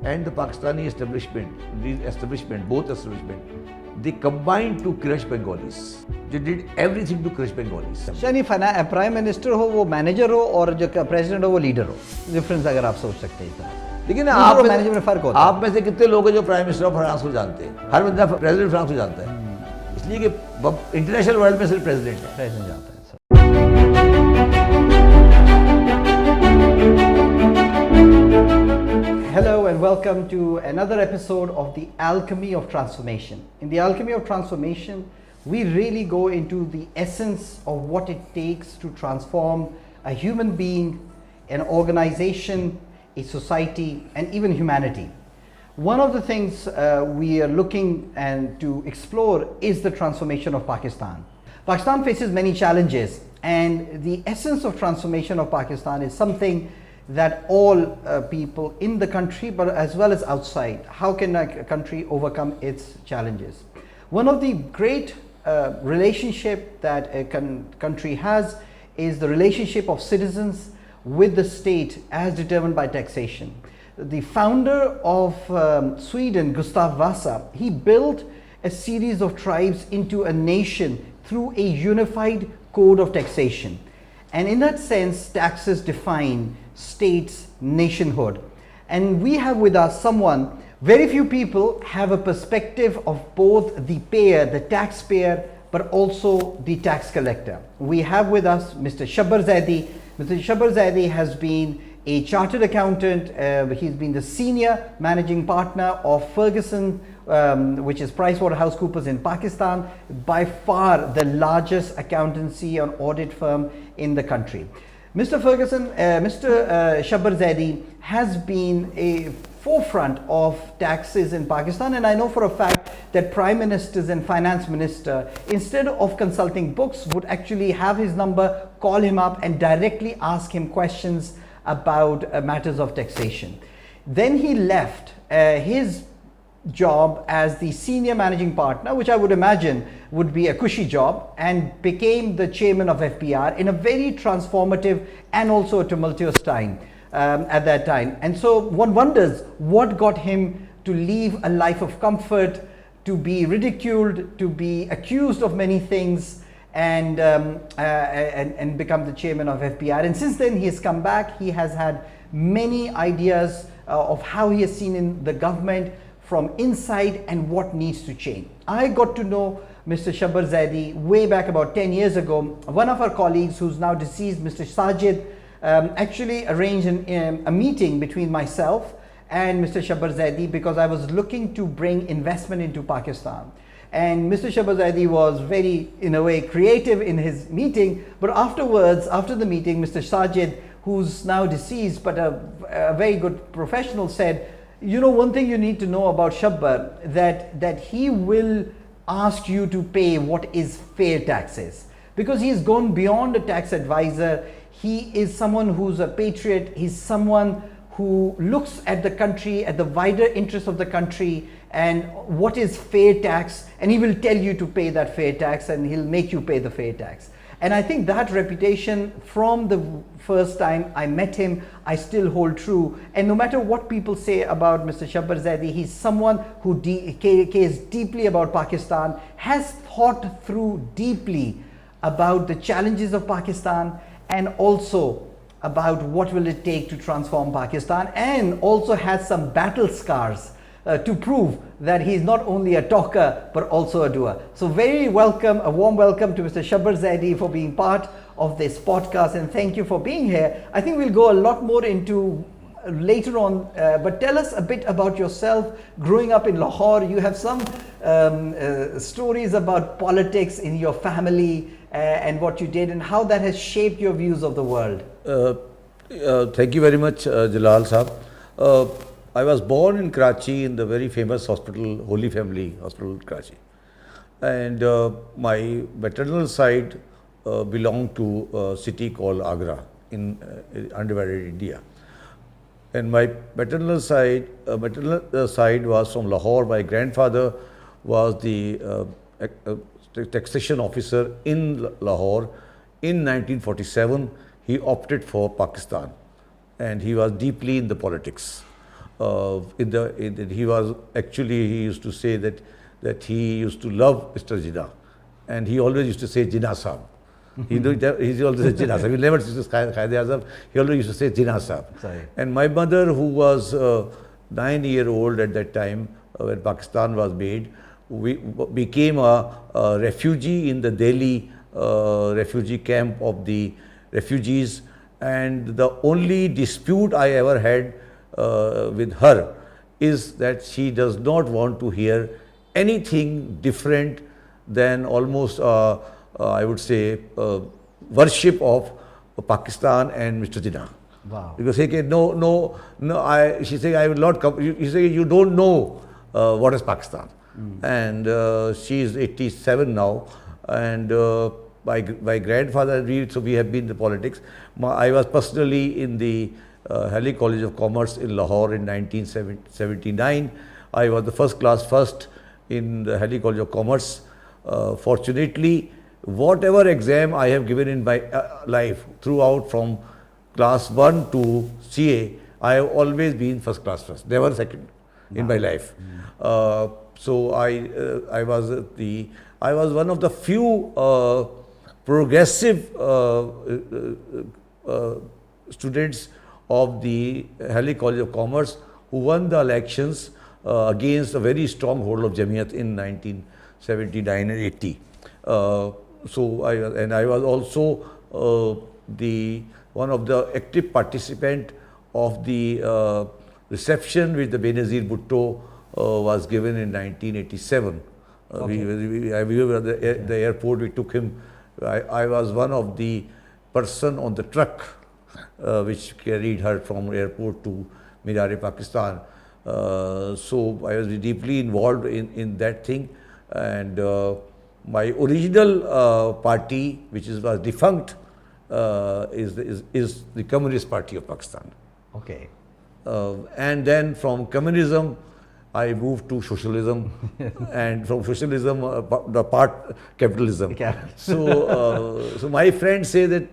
and the Pakistani establishment, both establishment, they combined to crush Bengalis. They did everything to crush Bengalis. यानी prime minister हो वो manager हो और जो president हो वो लीडर हो, डिफरेंस अगर आप सोच सकते हैं। लेकिन आप मैनेजर में फर्क होता है। आप में से कितने लोग हैं जो प्राइम मिनिस्टर ऑफ फ्रांस को जानते हैं? हर बंदा प्रेसिडेंट फ्रांस को जानता है, इसलिए कि इंटरनेशनल वर्ल्ड में सिर्फ प्रेसिडेंट है। प्रेसिडेंट जानता है। Hello and welcome to another episode of the Alchemy of Transformation. In the Alchemy of Transformation, we really go into the essence of what it takes to transform a human being, an organization, a society, and even humanity. One of the things we are looking and to explore is the transformation of Pakistan. Pakistan faces many challenges, and the essence of transformation of Pakistan is something that all people in the country, but as well as outside, how can a country overcome its challenges? One of the great relationship that a country has is the relationship of citizens with the state as determined by taxation. The founder of Sweden, Gustav Vasa, he built a series of tribes into a nation through a unified code of taxation. And in that sense, taxes define states, nationhood. And we have with us someone, very few people have a perspective of both the payer, the taxpayer, but also the tax collector. We have with us Mr. Shabbar Zaidi. Mr. Shabbar Zaidi has been a chartered accountant. He's been the senior managing partner of Ferguson, which is PricewaterhouseCoopers in Pakistan, by far the largest accountancy and audit firm in the country. Mr. Shabbar Zaidi has been a forefront of taxes in Pakistan, and I know for a fact that prime ministers and finance minister, instead of consulting books, would actually have his number, call him up and directly ask him questions about matters of taxation. Then he left his job as the senior managing partner, which I would imagine would be a cushy job, and became the chairman of FPR in a very transformative and also a tumultuous time at that time. And so one wonders what got him to leave a life of comfort, to be ridiculed, to be accused of many things, and become the chairman of FPR. And since then he has come back. He has had many ideas of how he has seen in the government from inside and what needs to change. I got to know Mr. Shabbar Zaidi way back about 10 years ago. One of our colleagues who's now deceased, Mr. Sajid, actually arranged a meeting between myself and Mr. Shabbar Zaidi because I was looking to bring investment into Pakistan. And Mr. Shabbar Zaidi was very, in a way, creative in his meeting, but afterwards, after the meeting, Mr. Sajid, who's now deceased but a very good professional, said, you know, one thing you need to know about Shabbar, that he will ask you to pay what is fair taxes, because he's gone beyond a tax advisor. He is someone who's a patriot. He's someone who looks at the country, at the wider interest of the country, and what is fair tax, and he will tell you to pay that fair tax, and he'll make you pay the fair tax. And I think that reputation from the first time I met him, I still hold true. And no matter what people say about Mr. Shabbar Zaidi, he's someone who cares deeply about Pakistan, has thought through deeply about the challenges of Pakistan, and also about what will it take to transform Pakistan, and also has some battle scars to prove that he's not only a talker but also a doer. So very welcome, a warm welcome to Mr. Shabbar Zaidi for being part of this podcast, and thank you for being here. I think we'll go a lot more into later on, but tell us a bit about yourself. Growing up in Lahore, you have some stories about politics in your family and what you did and how that has shaped your views of the world. Thank you very much, Jalal Saab. I was born in Karachi in the very famous hospital, Holy Family Hospital, Karachi. And my maternal side belonged to a city called Agra in undivided India. And my maternal side was from Lahore. My grandfather was the taxation officer in Lahore. In 1947, he opted for Pakistan, and he was deeply in the politics. he was actually, he used to say that he used to love Mr. Jinnah, and he always used to say Jinnah Sahab. He always said Jinnah Sahab. He never used to say Qaid-e-Azam. He always used to say Jinnah Sahab. Sorry. And my mother, who was 9-year-old at that time when Pakistan was made, we became a refugee in the Delhi refugee camp of the refugees, and the only dispute I ever had with her is that she does not want to hear anything different than almost I would say worship of Pakistan and Mr. Jinnah. Wow. Because he said, she said, I will not come. You say, you don't know what is Pakistan. And she is 87 now, and my grandfather, so we have been in the politics. I was personally in the Delhi College of Commerce in Lahore in 1979. I was the first class first in the Delhi College of Commerce. Fortunately, whatever exam I have given in my life throughout from class 1 to CA, I have always been first class first, never second in my life. So I was one of the few progressive students of the Delhi College of Commerce who won the elections against a very strong hold of Jamiyat in 1979 and 80. I was also one of the active participant of the reception which the Benazir Bhutto was given in 1987. We were at the airport, we took him. I was one of the person on the truck which carried her from airport to Mirar-e Pakistan. So I was deeply involved in that thing, and my original party, which was defunct, is the Communist Party of Pakistan. Okay. And then from communism, I moved to socialism, and from socialism, capitalism. So my friends say that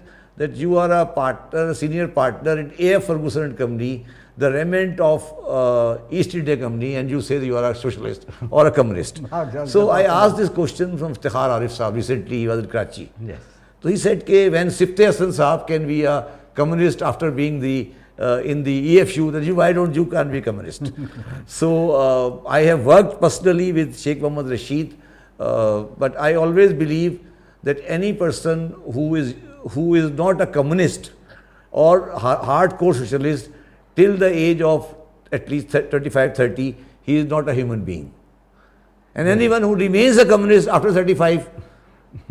you are a partner, senior partner in A.F. Ferguson and Company, the remnant of East India Company, and you say that you are a socialist or a communist. So I asked this question from Iftikhar Arif Saab recently. He was in Karachi. Yes. So he said, when Sifte Hassan Saab can be a communist after being in the EFU, then why don't you can't be a communist? So I have worked personally with Sheikh Mohammad Rashid, but I always believe that any person who is not a communist or hardcore socialist till the age of at least 25, 30, he is not a human being. And anyone who remains a communist after 35,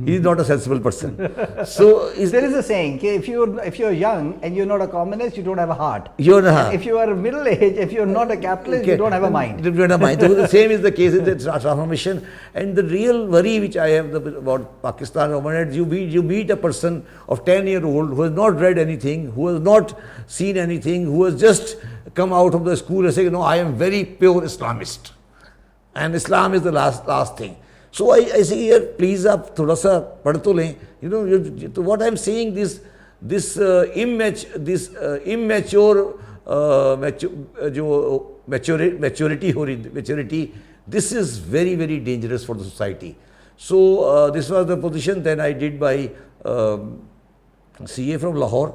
he is not a sensible person. So there is a saying, if you're young and you're not a communist, you don't have a heart. If you are middle age, if you're not a capitalist, you don't have a mind. You don't have a mind. So the same is the case in the transformation. And the real worry which I have about Pakistan government, you meet a person of 10-year-old who has not read anything, who has not seen anything, who has just come out of the school and say, no, I am very pure Islamist, and Islam is the last thing. So I say here, please आप थोड़ा सा पढ़ तो लें. You know, what I'm saying, this immature maturity, this is very, very dangerous for the society. So this was the position. Then I did my CA from Lahore,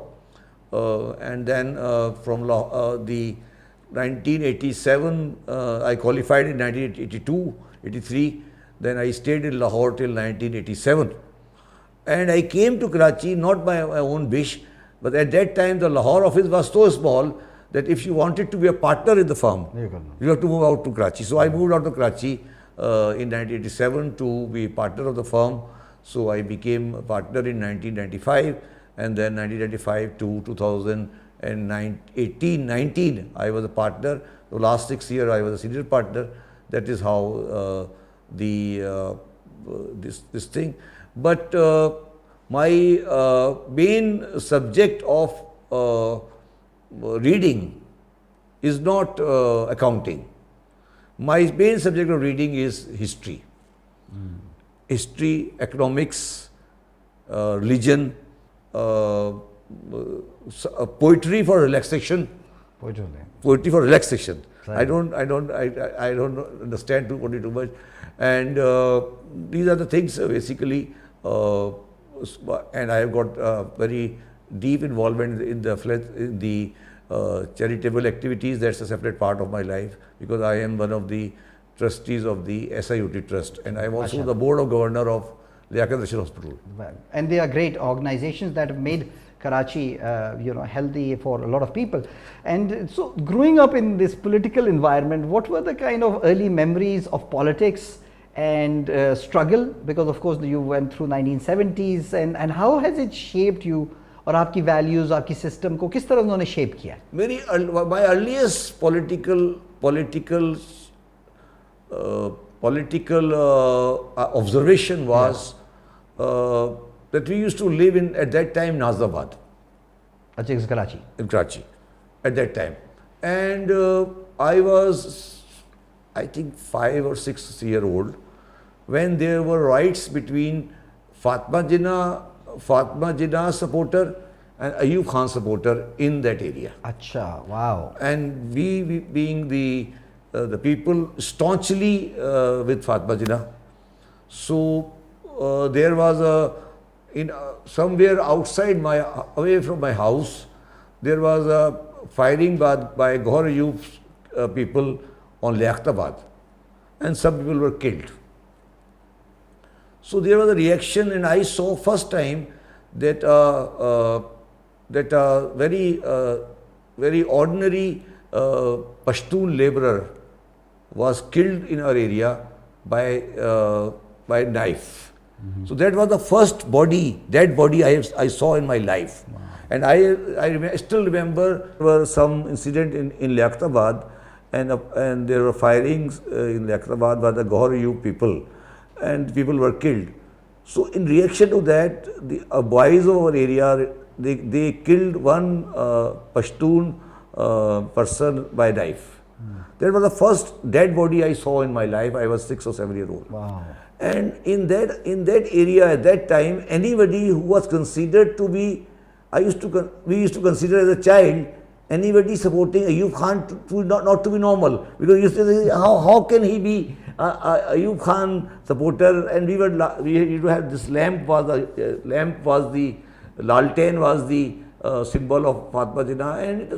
and then from the 1987 I qualified in 1982, 83. Then I stayed in Lahore till 1987. And I came to Karachi not by my own wish, but at that time the Lahore office was so small that if you wanted to be a partner in the firm, you have to move out to Karachi. So I moved out to Karachi in 1987 to be partner of the firm. So I became a partner in 1995, and then 1995 to 2018, 19, I was a partner. The last 6 years I was a senior partner. That is how this thing. But my main subject of reading is not accounting. My main subject of reading is history. History, economics, religion, poetry for relaxation. Poetry for relaxation. I don't understand too much, and these are the things basically. And I have got very deep involvement in the charitable activities. That's a separate part of my life because I am one of the trustees of the SIUT Trust, and I am also the board of governor of the Academic Hospital. Well, and they are great organizations that have made Karachi, healthy for a lot of people. And so, growing up in this political environment, what were the kind of early memories of politics and struggle? Because of course you went through 1970s, and how has it shaped you? और आपकी values, आपकी system को किस तरह उन्होंने shape किया? My earliest political observation was that we used to live in, at that time, Nazabad. Achha, Karachi. In Karachi, at that time. And I was, I think, 5 or 6 years old when there were riots between Fatma Jinnah supporter and Ayub Khan supporter in that area. Acha, wow. And we being the people staunchly with Fatma Jinnah. So there was somewhere outside away from my house, there was a firing by Ghor Ayub's people on Liaquatabad, and some people were killed. So there was a reaction, and I saw first time that a very ordinary Pashtun laborer was killed in our area by knife. So that was the first dead body I saw in my life. Wow. And I still remember there was some incident in Liaquatabad, and there were firings in Liaquatabad by the Ghor Ayub people, and people were killed. So in reaction to that, the boys of our area, they killed one Pashtun person by knife. That was the first dead body I saw in my life. I was 6 or 7 years old. Wow. And in that area at that time, anybody who was considered to be, we used to consider as a child, anybody supporting Ayub Khan to not to be normal, because we used to say, how can he be Ayub Khan supporter? And we used to have this lamp was the Lalten was the symbol of Fatma Jinnah, and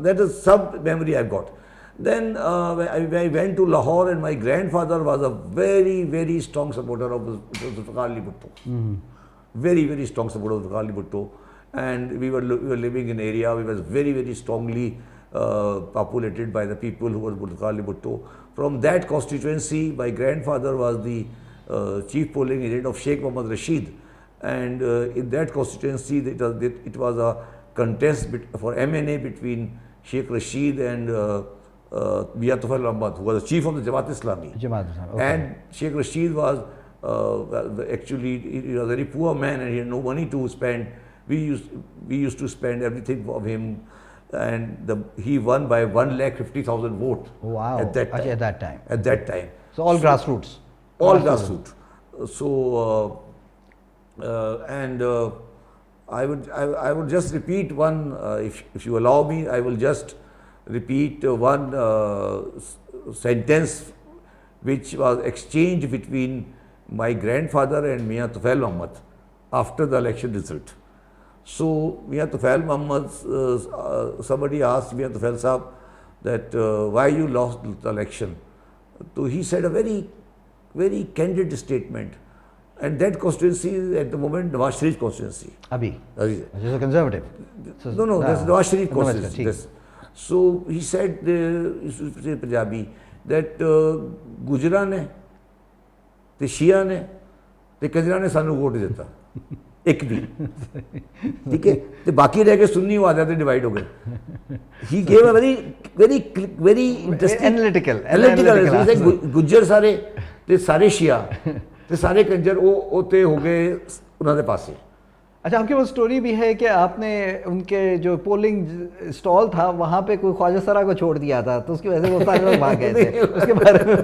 that is some memory I got. Then when I went to Lahore, and my grandfather was a very, very strong supporter of Zulfikar Ali Bhutto. Very, very strong supporter of Zulfikar Ali Bhutto. And we were living in an area which was very, very strongly populated by the people who were Zulfikar Ali Bhutto. From that constituency, my grandfather was the chief polling agent of Sheikh Mohammad Rashid. And in that constituency, it was a contest for MNA between Sheikh Rashid and Mian Tufail Ahmad, who was the chief of the Jamaat Islami. Okay. And Sheikh Rashid was actually, he was a very poor man and he had no money to spend. We used to spend everything for him, and he won by 150,000 votes. Wow. At that time. So all grassroots. All grassroots. So I would just repeat one, if you allow me, I will just repeat one sentence which was exchanged between my grandfather and Mian Tufail Ahmad after the election result. So Mian Tufail Ahmad, somebody asked Mian Tufail Sahab that why you lost the election. So he said a very, very candid statement. And that constituency is at the moment Nawaz Sharif constituency. Which is a conservative. No, that's Nawaz Sharif constituency. So he said, Punjabi, that Gujra ne, the Shia ne, the Kajra ne sanu vote deta. एक भी ठीक है तो बाकी रह के सुन्नी वो आ जाते डिवाइड हो गए he gave a very interesting analytical Gujjar सारे ते सारे शिया ते सारे कंजर वो ते हो गए उन्होंने पासे। अच्छा, आपके पास स्टोरी भी है कि आपने उनके जो पोलिंग स्टॉल था वहाँ पे कोई ख्वाजा सरा को छोड़ दिया था तो उसकी वजह से वो सारे लोग भाग गए थे, उसके बारे में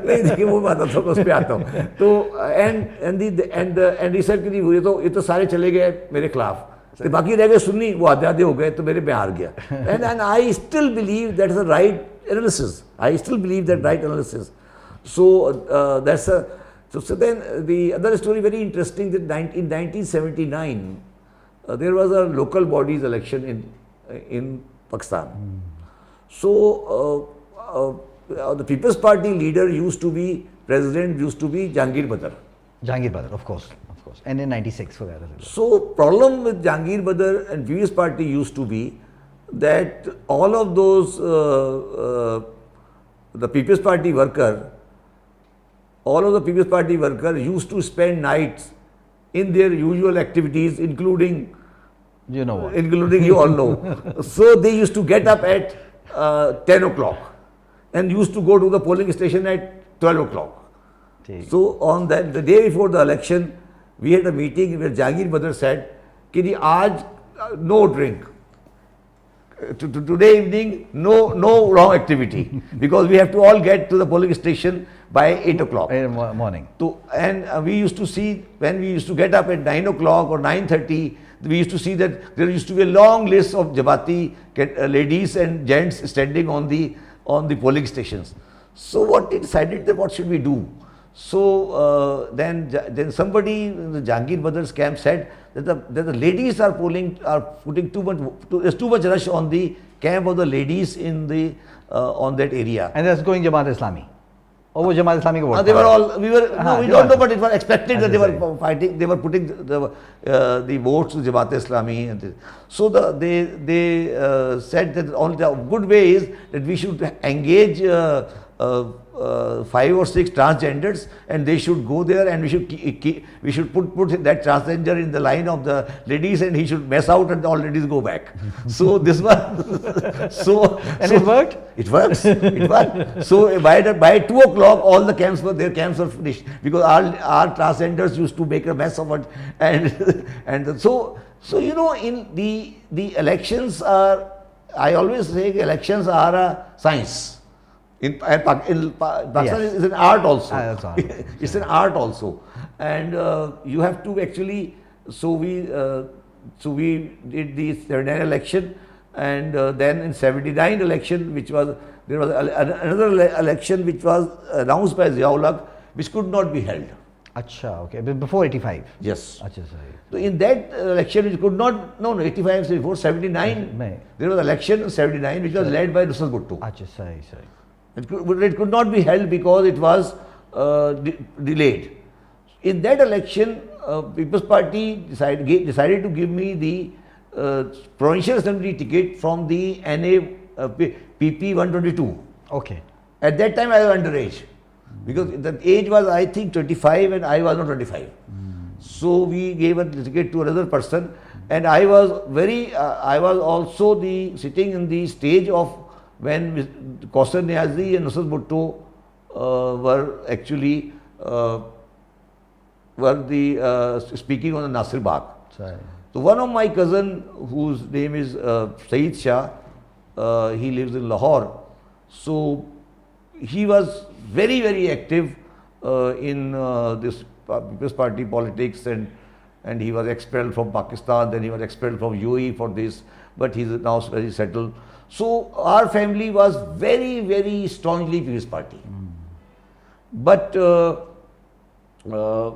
नहीं देखिए वो बात तो उस पर आता हूँ। तो एंड रिसर्च की हुई तो ये तो सारे चले गए मेरे खिलाफ तो बाकी रह गए सुन्नी, वो आधे आधे हो गए, तो मेरे में हार गया. And I still believe that's the right analysis. I still believe that right analysis. So that's a so then the other story very interesting that in 1979 there was a local bodies election in Pakistan. So the People's Party leader used to be president used to be Jahangir Badr. Jahangir Badr, of course. And in 96 for that. So problem with Jahangir Badr and People's Party used to be that all of those the People's Party worker, all of the People's Party workers used to spend nights in their usual activities, including you know what? Including you all know. So they used to get up at 10 o'clock and used to go to the polling station at 12 o'clock. So on that, the day before the election, we had a meeting where Jahangir Badr said, "Ki aaj no drink. Today evening, no wrong activity because we have to all get to the polling station by 8 o'clock. Morning. So, and we used to see when we used to get up at 9 o'clock or 9:30, we used to see that there used to be a long list of Jabati ladies and gents standing on the polling stations. So what we decided that what should we do? So then somebody in the Jahangir Badr's camp said that the ladies are putting too much rush on the camp of the ladies in the on that area. And that's going Jamaat Islami. Oh, Jamaat Islami ko They were all, we don't know, but it was expected that they were fighting, they were putting the votes to Jamaat Islami. And so they said that only the good way is that we should engage 5 or 6 transgenders and they should go there and we should put that transgender in the line of the ladies and he should mess out and all ladies go back. So this was so and it worked? It works. It worked. So by 2 o'clock all the camps were finished because our transgenders used to make a mess of it and so you know in the elections are, I always say elections are a science. In Pakistan, yes. It's an art also. It's an art also, and you have to actually. So we did the 79 election, and then in 79 election, there was another election which was announced by Ziaul, which could not be held. Acha, okay, before 85. Yes. Acha, sorry. So in that election, it could not. No, 85 before 79. There was election in 79 which was led by Nusrat Bhutto. Acha, sorry. It could not be held because it was delayed. In that election, People's Party decided to give me the Provincial Assembly ticket from the NA PP 122. Okay. At that time, I was underage because the age was, I think, 25 and I was not 25. So we gave a ticket to another person, and I was also sitting in the stage of when Kausar Niazi and Nusrat Bhutto were actually speaking on the Nasir Bagh. Sorry. So one of my cousin, whose name is Saeed Shah, he lives in Lahore. So he was very, very active in this People's Party politics, and he was expelled from Pakistan, then he was expelled from UAE for this, but he is now very settled. So our family was very, very staunchly People's Party. But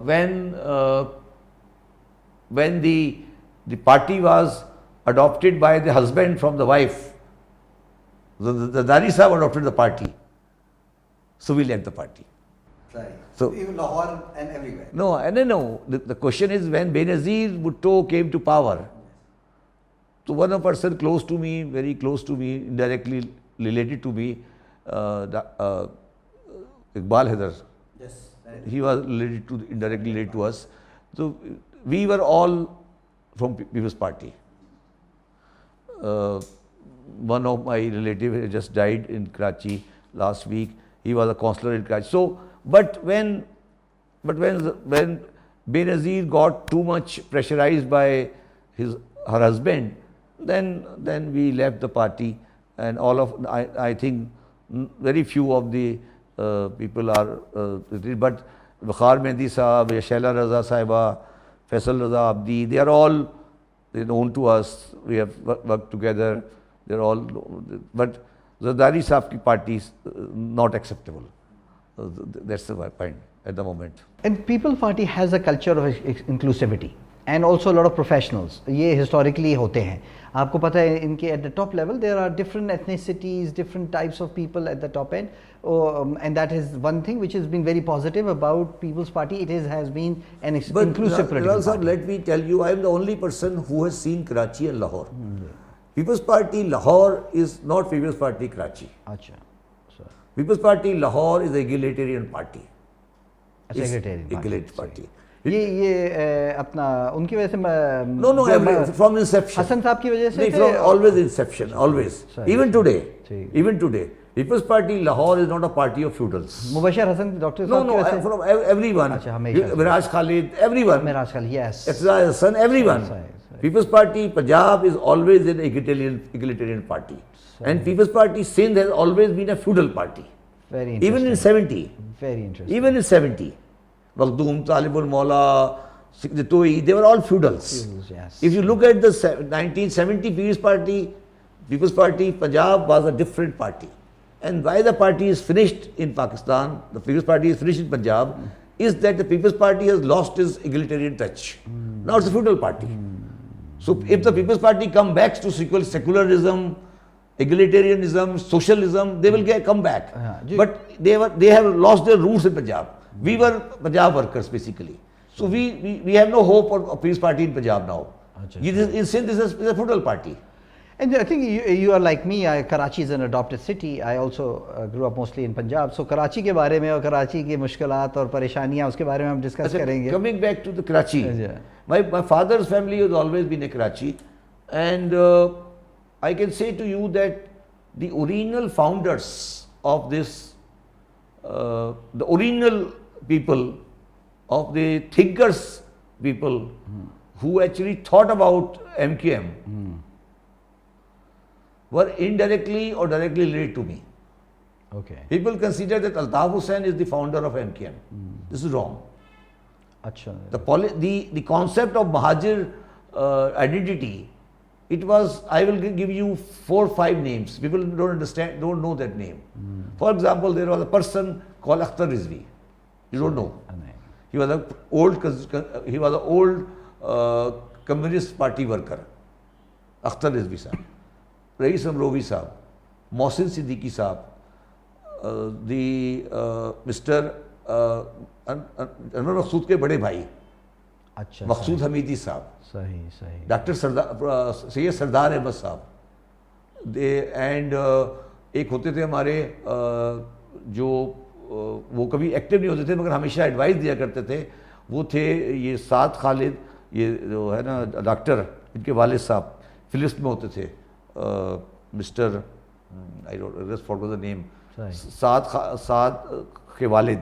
when the party was adopted by the husband from the wife, the Dari Sahab adopted the party. So we left the party. Right. So even Lahore and everywhere. No. The question is when Benazir Bhutto came to power. So one person close to me, very close to me, indirectly related to me, Iqbal Haidar. Yes. He was indirectly related to us. So we were all from People's Party. One of my relatives just died in Karachi last week. He was a councillor in Karachi. So, but when Benazir got too much pressurized by her husband, then we left the party, and I think very few of the people are but Bukhar Mehndi Sahab, Shaila Raza Sahiba, Faisal Raza Abdi, they are all They're known to us. We have worked together. They're all, but Zardari Saab ki party is not acceptable. That's the point at the moment. And People Party has a culture of inclusivity and also a lot of professionals. ये historically होते हैं. आपको पता है इनके at the top level there are different ethnicities, different types of people at the top end, and that is one thing which has been very positive about People's Party. It has been an inclusive political party. Let me tell you, I am the only person who has seen Karachi and Lahore. People's Party Lahore is not People's Party Karachi. अच्छा. People's Party Lahore is a egalitarian party. Egalitarian party. ये अपना उनकी वजह से No, from inception. Hasan साहब की वजह से from always inception, always. Even today, People's Party Lahore is not a party of feudals. Mubashir Hasan doctor No, from everyone. Miraj Khalid, everyone. Miraj Khalid, yes. Iqtidar Hassan, everyone. People's Party Punjab is always an egalitarian party. And People's Party Sindh has always been a feudal party. Very interesting. Even in 70. Very interesting. Even in 70. Makhdoom, Talibul Maula, Jatoi, they were all feudals. Yes. If you look at the 1970 People's Party Punjab was a different party. And why the party is finished in Pakistan, the People's Party is finished in Punjab, is that the People's Party has lost its egalitarian touch. Now it's a feudal party. So if the People's Party come back to secularism, egalitarianism, socialism, they will come back. But they have lost their roots in Punjab. We were Punjab workers basically. So we have no hope of People's Party in Punjab now. In Sindh, this is a feudal party. And I think you are like me. Karachi is an adopted city. I also grew up mostly in Punjab. So Karachi के बारे में और कराची की मुश्किलात और परेशानियाँ उसके बारे में हम discuss करेंगे. Coming back to the Karachi, my father's family has always been in Karachi, and I can say to you that the original founders of this, the original people, of the thinkers people who actually thought about MQM were indirectly or directly related to me. Okay. People consider that Altaf Hussain is the founder of MQM. This is wrong. Achha. The concept of Mahajir identity, it was, I will give you 4 or 5 names. People don't know that name. For example, there was a person called Akhtar Rizvi. You don't know. He was an old Communist Party worker. Akhtar Rizvi sahab. Rais Amrovi sahab. Mohsin Siddiqui sahab. Mr. Anwar Maqsood के बड़े भाई मकसूद हमीदी साहब, सही doctor Syed सरदार अहमद साहब, and एक होते थे हमारे जो वो कभी एक्टिव नहीं होते थे मगर हमेशा एडवाइस दिया करते थे, वो थे ये साद खालिद, ये जो है ना डॉक्टर, इनके वालिद साहब फिलिप्स में होते थे, mister I don't forgot the name, Saad के वालिद,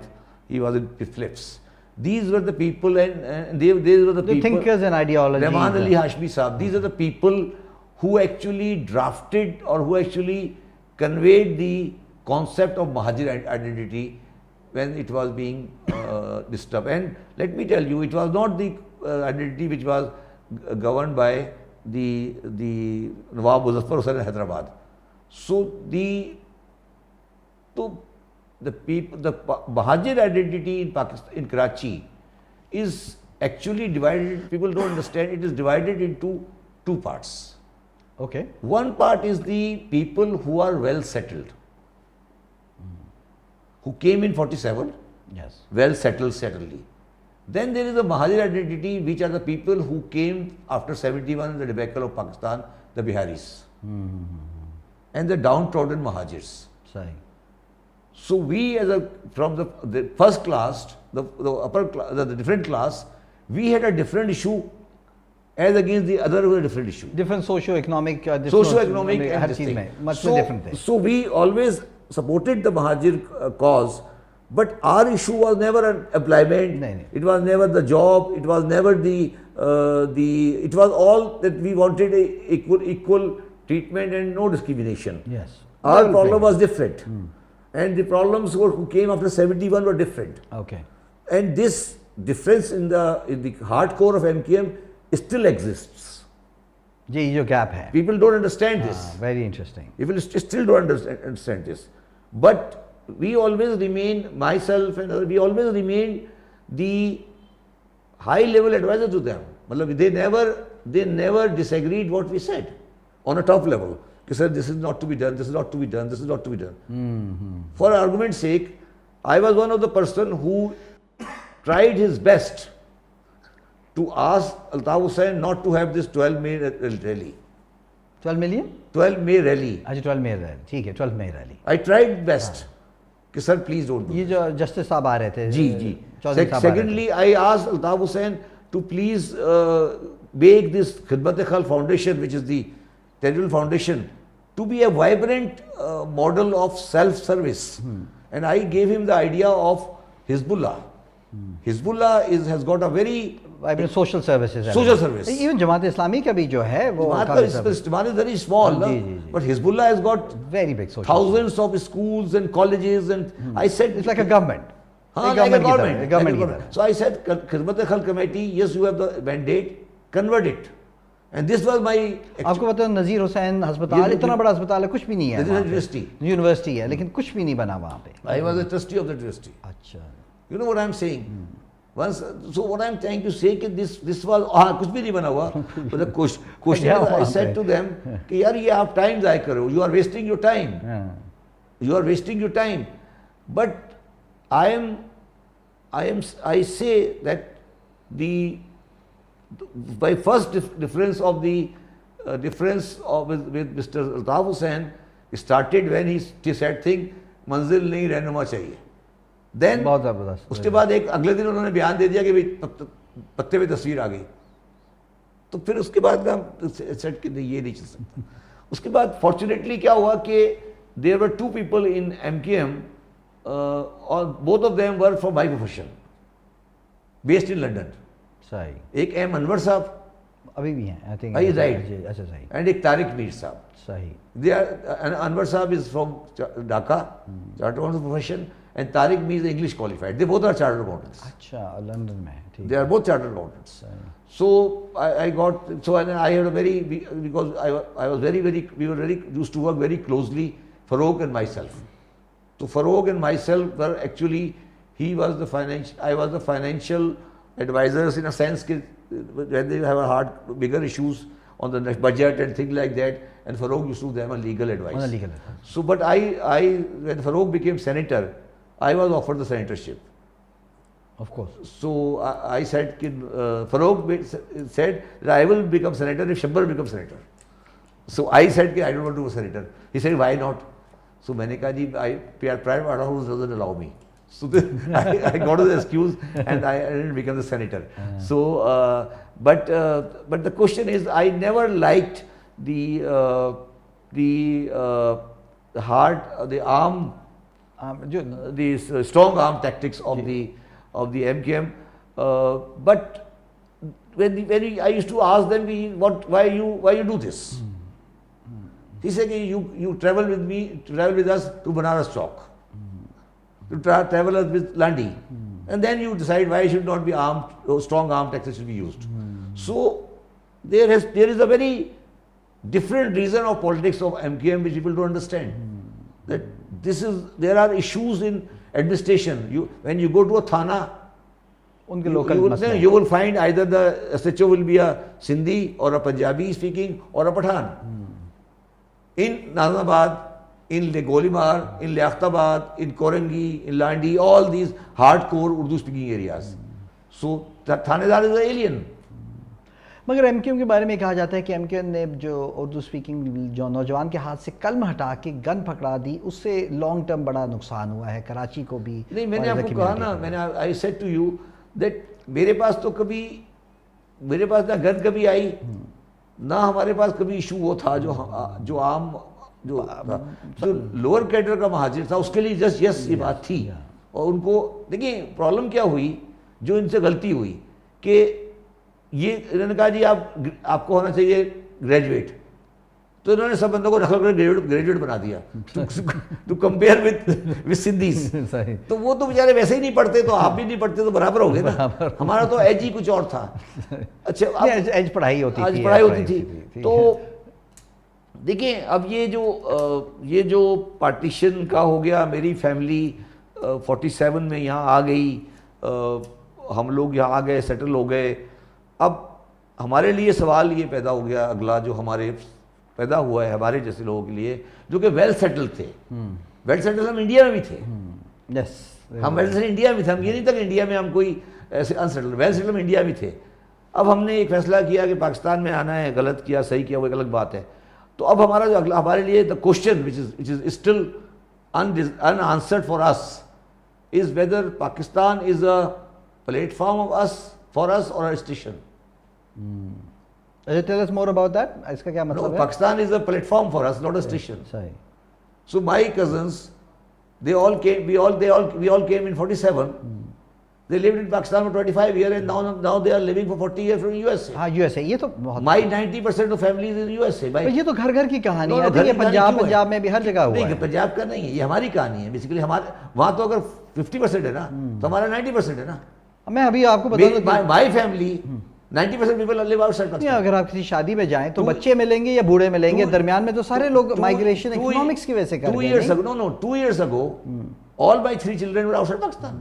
he was in Philips. These were the people, and these were the people, thinkers and ideology. Rahman Ali Hashmi Saab. These are the people who actually drafted or who actually conveyed the concept of Mahajir identity when it was being disturbed. And let me tell you, it was not the identity which was governed by the Nawab Muzaffar Hussain in Hyderabad. So the Mahajir identity in Pakistan, in Karachi, is actually divided. People don't understand. It is divided into 2 parts. Okay. One part is the people who are well settled, who came in 47. Yes. Well settled, certainly. Then there is a Mahajir identity, which are the people who came after 71, the debacle of Pakistan, the Biharis, and the downtrodden Mahajirs. Sorry. So we, from the first class, the upper class, the different class, we had a different issue as against the other with a different issue. Different socio-economic and this thing. So we always supported the Mahajir cause, but our issue was never an employment. It was never the job. It was never it was all that we wanted equal treatment and no discrimination. Yes. Our problem was different. And the problems who came after 71 were different. Okay. And this difference in the hardcore of MQM still exists. जी, ये जो gap है. People don't understand this. Very interesting. People still don't understand this. But we always remain, myself and others, we always remain the high level advisor to them. They never disagreed what we said on a top level. They said this is not to be done, this is not to be done, this is not to be done. For argument's sake, I was one of the person who tried his best to ask Altaf Hussain not to have this 12 May rally. 12 million? 12 May rally. अच्छा 12 May rally, ठीक है, 12 May rally. I tried best कि sir please don't do. ये जो justice साहब आ रहे थे. जी जी. Secondly, I asked Altaf Hussain to please make this Khidmat Khal Foundation, which is the territorial foundation, to be a vibrant model of self-service. And I gave him the idea of Hizbullah. Hizbullah has got a very vibrant social services. Social service. Even Jamaat Islami का भी जो है वो Jamaat is very small, but Hizbullah has got very big social thousands of schools and colleges, and I said it's like a government. Like a government. So I said, Khidmat Khal Committee, yes, you have the mandate, convert it. And this was my. आपको पता है नज़ीर हुसैन अस्पताल इतना बड़ा अस्पताल है, कुछ भी नहीं है. यूनिवर्सिटी है, लेकिन कुछ भी नहीं बना वहाँ पे. I was a trustee of the trustee. अच्छा. You know what I am saying? Once, so what I am trying to say कि this was कुछ भी नहीं बना हुआ. But the question I said to them कि यार ये आप time ज़ाया करो. You are wasting your time. You are wasting your time. But I say that by first difference of the difference of with Mr. Altaf Hussain started when he said thing मंजिल नहीं रहनुमा चाहिए. Then बहुत ज़बरदस्त. उसके बाद एक अगले दिन उन्होंने बयान दे दिया कि पत्ते पे तस्वीर आ गई. तो फिर उसके बाद हम सेट कि ये नहीं चल सकता. उसके बाद फॉर्चुनेटली क्या हुआ कि there were 2 people in MKM और both of them were from my profession based in London. सही. एक एम अनवर साहब अभी भी हैं, आई थिंक. अच्छा सही. एंड एक तारिक मीर साहब. सही. They are Anwar Saab is from Dhaka, chartered accountant profession, and Tariq Mir is English qualified. They both are chartered accountants. अच्छा, लंदन में. ठीक. They are both chartered accountants. So I got, so and I had a very, because I was very we were very used to work very closely, Farouk and myself. So Farouk and myself were actually, he was the financial, I was the financial advisors in a sense when they have a hard bigger issues on the budget and things like that, and Farouk used to give them a legal advice. On a legal advice. So, but when Farouk became senator, I was offered the senatorship. Of course. So I said, Farouk said that I will become senator if Shabar becomes senator. So I said, I don't want to be a senator. He said, why not? So मैंने कहा जी, private house doesn't allow me. So I got the excuse and I didn't become the senator. So, but the question is, I never liked the strong arm tactics of the MKM. But when I used to ask them, why you do this? He said, you travel with us to Banaras Chowk. To travel with Landi, and then you decide why should not be strong arm taxation be used. So there is a very different reason of politics of MKM which people don't understand. That there are issues in administration. When you go to a thana, you will find either the SHO will be a Sindhi or a Punjabi speaking or a Pathan. In Nazabad, in Golimar, in Liaquatabad, in Korangi, in Landi, all these hardcore Urdu speaking areas. So Thanedar is an alien. मगर MQM के बारे में कहा जाता है कि MQM ने जो उर्दू स्पीकिंग जो नौजवान के हाथ से कलम हटा के गन पकड़ा दी, उससे लॉन्ग टर्म बड़ा नुकसान हुआ है कराची को भी. नहीं, मैंने आपको कहा ना, I said to you that मेरे पास ना गन कभी आई, ना हमारे पास कभी इशू वो था जो आम जो लोअर कैडर का महाजिर था उसके लिए जस्ट ये बात थी. और उनको देखिए प्रॉब्लम क्या हुई, जो इनसे गलती हुई कि ये इन्होंने कहा जी आपको होना चाहिए ग्रेजुएट. تو انہوں نے سب بندوں کو رکھ کر گریجویٹ بنا دیا ٹو کمپیئر وتھ سندھیز. تو وہ تو بیچارے ویسے ہی نہیں پڑھتے, تو آپ بھی نہیں پڑھتے تو برابر ہو گئے نا. ہمارا تو ایج ہی کچھ اور تھا. اچھا ایج پڑھائی ہوتی تھی. تو دیکھیں اب یہ جو پارٹیشن کا ہو گیا, میری فیملی 47 میں یہاں آ گئی, ہم لوگ یہاں آ گئے, سیٹل ہو گئے. اب ہمارے لیے سوال یہ پیدا ہو گیا اگلا جو ہمارے پیدا ہوا ہے ہمارے جیسے لوگوں کے لیے جو کہ ویل سیٹل تھے. ویل سیٹل ہم انڈیا میں بھی تھے, ہم ویل سیٹل انڈیا میں تھے. ہم یہ نہیں تھا کہ انڈیا میں ہم کوئی ایسے انسیٹل, ویل سیٹل ہم انڈیا میں تھے. اب ہم نے ایک فیصلہ کیا کہ پاکستان میں آنا ہے, غلط کیا صحیح کیا وہ ایک الگ بات ہے. تو اب ہمارا جو اگلا ہمارے لیے the question which is still unanswered for us is whether Pakistan is a platform for us or a station. Tell us more about that. اس کا کیا مطلب ہے؟ Pakistan is a platform for us, not a station. صحیح. So my cousins, we all came in 47. They lived in Pakistan for 25 years and now they are living for 40 years from USA. ہاں USA. یہ تو بہت My 90% of family is in USA. یہ تو گھر گھر کی کہانی ہے. یہ پنجاب میں بھی ہر جگہ ہوا ہے. نہیں, پنجاب کا نہیں ہے, یہ ہماری کہانی ہے. بیسیکلی ہمارے وہاں تو اگر 50% ہے نا تو ہمارا 90% ہے نا. میں ابھی آپ کو بتا دوں my family 90% people live outside Pakistan. اگر آپ کسی شادی میں جائیں تو بچے ملیں گے یا بوڑھے ملیں گے, درمیان میں تو سارے لوگ مائگریشن اکنامکس کی وجہ سے کر رہے ہیں. 2 years ago all my 3 children were outside Pakistan.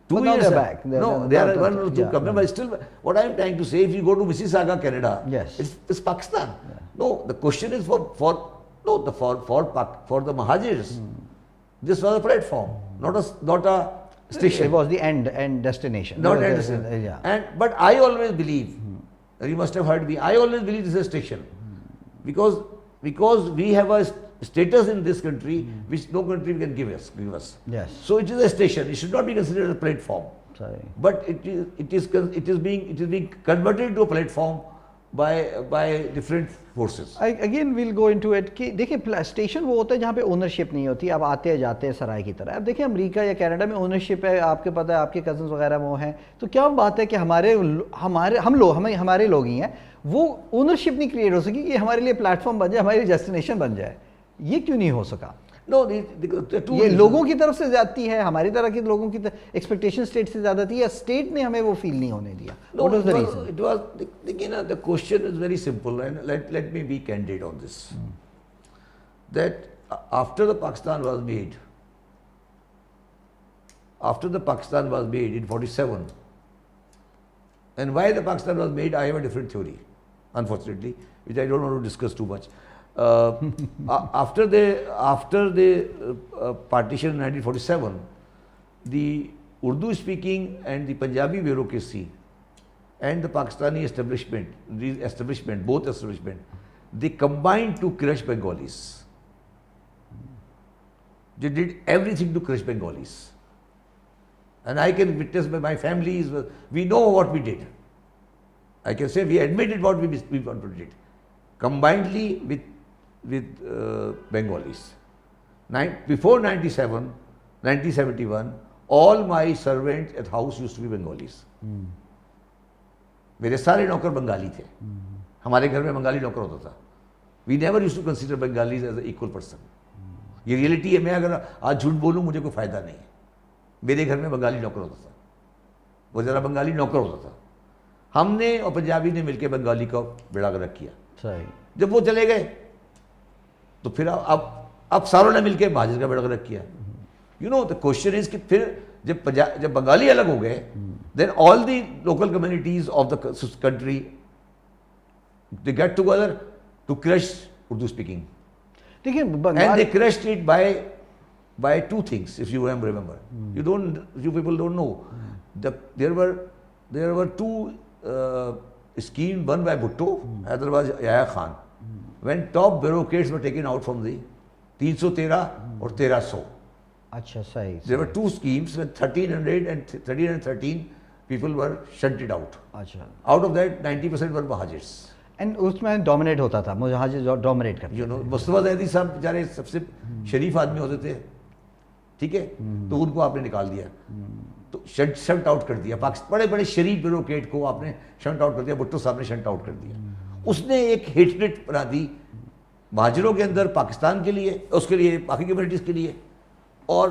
2 years back. No, they are 1 or 2 coming, but still what I am trying to say, if you go to Mississauga, Canada, it's Pakistan. No, the question is for the Muhajirs. This was a platform, not a station. It was the end destination. Not end destination. Yeah. But I always believe, you must have heard me, I always believe this is a station. Because we have a status in this country which no country can give us. Yes. So it is a station. It should not be considered a platform. Sorry. But it is being converted into a platform by different forces. Again we'll go into it کہ دیکھیں station وہ ہوتا ہے جہاں پہ ownership نہیں ہوتی, آپ آتے جاتے ہیں سرائے کی طرح. اب دیکھیں امریکہ یا کینیڈا میں اونرشپ ہے, آپ کے پتہ ہے آپ کے کزنس وغیرہ وہ ہیں, تو کیا بات ہے کہ ہمارے لوگ ہی ہیں, وہ اونرشپ نہیں کریٹ ہو سکی کہ ہمارے لیے پلیٹ فارم بن جائے, ہماری ڈیسٹینیشن بن جائے. یہ کیوں نہیں ہو سکا؟ یہ لوگوں کی طرف سے زیادتی ہے, ہماری طرح کے لوگوں کی ایکسپیکٹیشن اسٹیٹ سے زیادہ تھی, یا اسٹیٹ نے ہمیں وہ فیل نہیں ہونے دیا؟ What was the reason? It was, the question is very simple, and let me be candid on this. That after the Pakistan was made in 47, and why the Pakistan was made, I have a different theory, unfortunately, which I don't want to discuss too much. After the partition in 1947, the Urdu speaking and the Punjabi bureaucracy and the Pakistani both establishment, they combined to crush Bengalis. They did everything to crush Bengalis. And I can witness by my family, we know what we did. I can say we admitted what we did. Combinedly with Bengalis. Before 1971, all my servants at house used to be Bengalis. میرے سارے نوکر بنگالی تھے, ہمارے گھر میں بنگالی نوکر ہوتا تھا. We never used to consider Bengalis as an equal person. یہ ریئلٹی ہے. میں اگر آج جھوٹ بولوں مجھے کوئی فائدہ نہیں ہے. میرے گھر میں بنگالی نوکر ہوتا تھا, وہ ذرا بنگالی نوکر ہوتا تھا. ہم نے اور پنجابی نے مل کے بنگالی کا بیڑا گرک کیا. جب وہ چلے گئے تو پھر اب ساروں نے مل کے مہاجر کا بیڑا گرک کیا. the question is کہ پھر جب بنگالی الگ ہو گئے, then all the local communities of the country, they get together to crush Urdu speaking. And they crushed it by 2 things, if you remember. You people don't know. There were 2 schemes, one by Bhutto, other was Yahya Khan. When top bureaucrats were taken out from the 313 or 1300. Achha, sahi. There were 2 schemes when 1300 and 1313 people were shunted out. Achha. Out of that 90% were Muhajirs. And اس میں dominate ہوتا تھا, مہاجر dominate کرتے تھے. مصطفیٰ زیدی صاحب بیچارے سب سے شریف آدمی ہوتے تھے, ٹھیک ہے, تو ان کو آپ نے نکال دیا, تو شنٹ آؤٹ کر دیا. بڑے بڑے شریف بیوروکریٹ کو آپ نے شنٹ آؤٹ کر دیا. بھٹو صاحب نے شنٹ آؤٹ کر دیا. اس نے ایک ہیٹریٹ بنا دی महाजरों के अंदर पाकिस्तान के लिए, उसके लिए बाकी कम्युनिटीज़ के लिए, और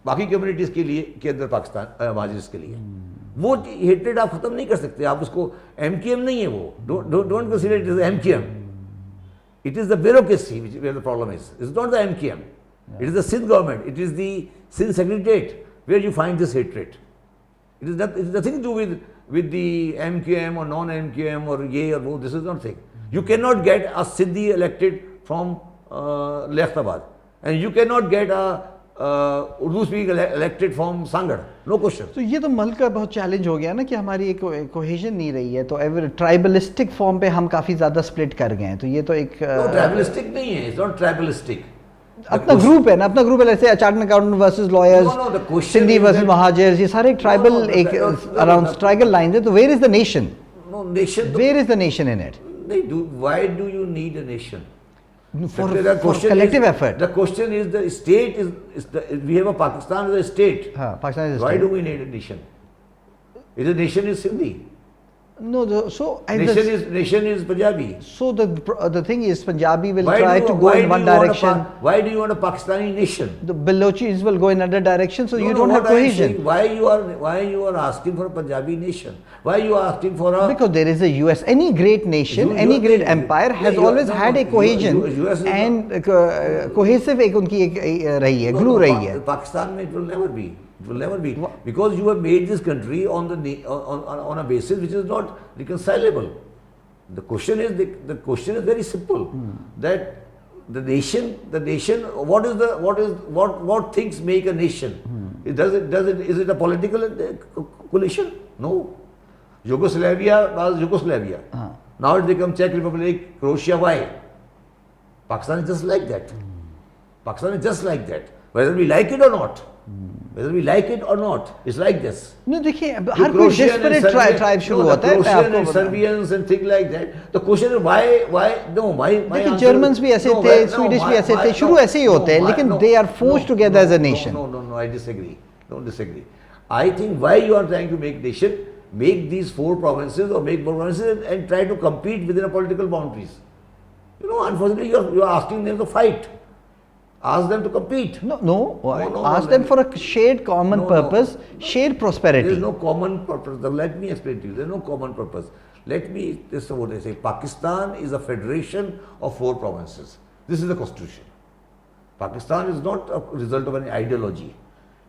बाकी कम्युनिटीज़ के लिए के अंदर पाकिस्तान महाजर्स के लिए। वो हेट्रेड आप ख़त्म नहीं कर सकते, आप उसको MKM नहीं है वो, don't consider it is MKM, it is the bureaucracy where the problem is. It's not the MKM, it is the Sindh government, it is the Sindh Secretariat where you find this hatred. It is nothing to do with the MKM or non-MKM or ye or wo, this is nothing. You cannot get a Sindhi elected from Liaquatabad, and you cannot get a Urdu speaker elected from Sangar, no question. तो ये तो मुल्क का बहुत challenge हो गया ना कि हमारी एक कोहेजन नहीं रही है, तो एवर ट्राइबलिस्टिक फॉर्म पे हम काफ़ी ज़्यादा स्प्लिट कर गए हैं, तो ये तो एक ट्राइबलिस्टिक नहीं है, इट्स नॉट ट्राइबलिस्टिक। अपना ग्रुप है ना, अपना ग्रुप है, जैसे chartered accountant versus lawyers, Sindhi versus Mohajirs, ये सारे ट्राइबल एक अराउंड ट्राइबल लाइंस है, तो where is the nation? No nation, where is the nation in it? Why do you need a nation? For collective effort. The question is, the state we have a Pakistan as a state. Pakistan is a Why state. do we need a nation? The nation is Sindhi. No, so Nation is Punjabi. So the thing is, Punjabi will Why try to go in one direction. Why do you want a Pakistani nation? The Balochis will go in another direction, so you don't have what I'm cohesion. saying, why you are asking for a Punjabi nation? Why you are asking for a? Because there is a US. Any great nation, any great empire has always had a cohesion and cohesive एक उनकी एक रही है, glue रही है. Pakistan में it will never be. It will never be, because you have made this country on a basis which is not reconcilable. The question is very simple. That the nation, what things make a nation? Is it a political coalition? No. Yugoslavia was Yugoslavia. Now it becomes Czech Republic, Croatia. Why? Pakistan is just like that. Pakistan is just like that. Whether we like it or not. Whether we like it or not, it's like this. No, देखिए हर कोई desperate tribe शुरू होता है. Croatian and Serbians and things like that. The question is why? देखिए Germans भी ऐसे थे, Swedish भी ऐसे थे, शुरू ऐसे ही होते हैं, लेकिन they are forced together as a nation. No, I disagree. Don't disagree. I think why you are trying to make nation, make these 4 provinces or make more provinces and try to compete within a political boundaries. Unfortunately, you are asking them to fight. Ask them to compete. No. Ask them for a shared common purpose, shared prosperity. There is no common purpose. Let me explain to you. There is no common purpose. This is what I say. Pakistan is a federation of 4 provinces. This is the constitution. Pakistan is not a result of any ideology.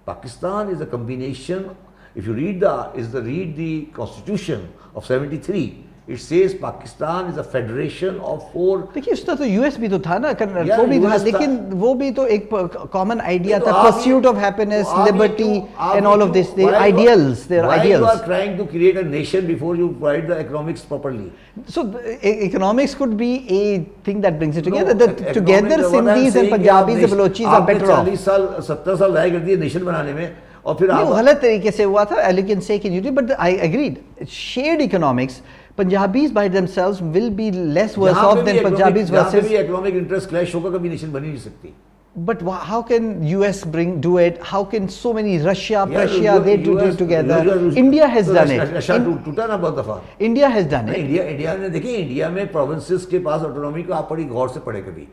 Pakistan is a combination. If you read the constitution of 73, it says Pakistan is a federation of 4. देखिए उसका तो US भी तो था ना, वो भी था, लेकिन वो भी तो एक common idea था, pursuit of happiness, liberty and all of this, their ideals. Why you are trying to create a nation before you provide the economics properly? So economics could be a thing that brings it together. Together Sindhis and Punjabis and Balochis are better off. 40 साल 70 साल ज़ाया कर दिए nation बनाने में, और फिर आप गलत तरीके से हुआ था, elegant sake in unity, but I agreed. Shared economics, Punjabis by themselves will be less worse off than Punjabis versus. जहाँ पे भी economic interest clash होगा कभी nation बनी नहीं सकती. But how can US do it? How can so many Russia, Prussia, they do it together? India has done it. Russia टूटा ना बहुत दफा. India has done it. India ने देखिए, इंडिया में प्रोविंसेस के पास ऑटोनॉमी को आप बड़ी गौर से पढ़े कभी.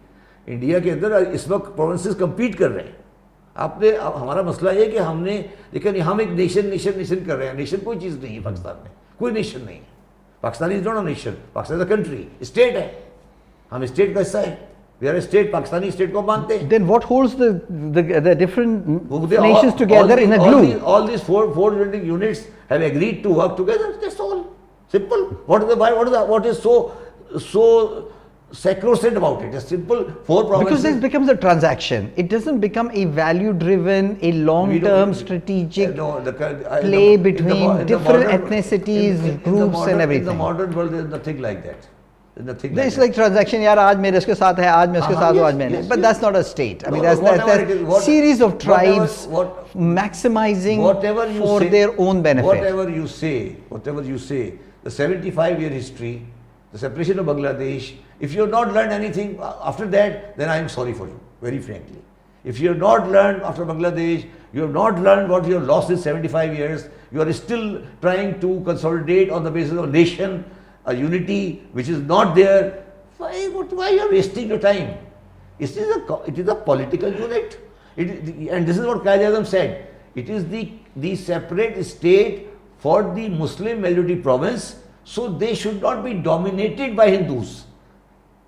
इंडिया के अंदर इस वक्त प्रोविंसेस कम्पीट कर रहे हैं. हमारा मसला ये कि हमने, लेकिन हम एक नेशन कर रहे हैं. नेशन कोई चीज़ नहीं है पाकिस्तान में, कोई नेशन नहीं है. Pakistan is not a nation, Pakistan is a country, state है. हम स्टेट का हिस्सा है. We are a state, Pakistani state को मानते हैं. Then what holds the different nations together in a glue? All these four units have agreed to work together. That's all. Simple. What is so sacrosanct about it? It's simple. 4 provinces. Because this becomes a transaction. It doesn't become a value-driven, a long-term strategic play between different ethnicities, groups, and everything. In the modern world, there is nothing like that. It's like transaction. यार आज मेरे उसके साथ है, आज मैं उसके साथ हूँ, आज मैं नहीं. But that's not a state. I mean, that's a series of tribes maximizing for their own benefit. Whatever you say, the 75-year history, the separation of Bangladesh. If you have not learned anything after that, then I am sorry for you, very frankly. If you have not learned after Bangladesh, you have not learned what you have lost in 75 years. You are still trying to consolidate on the basis of nation. A unity which is not there. What why you are wasting your time? It is a political unit. And this is what Qaid-e-Azam said. It is the separate state for the Muslim majority province, so they should not be dominated by Hindus.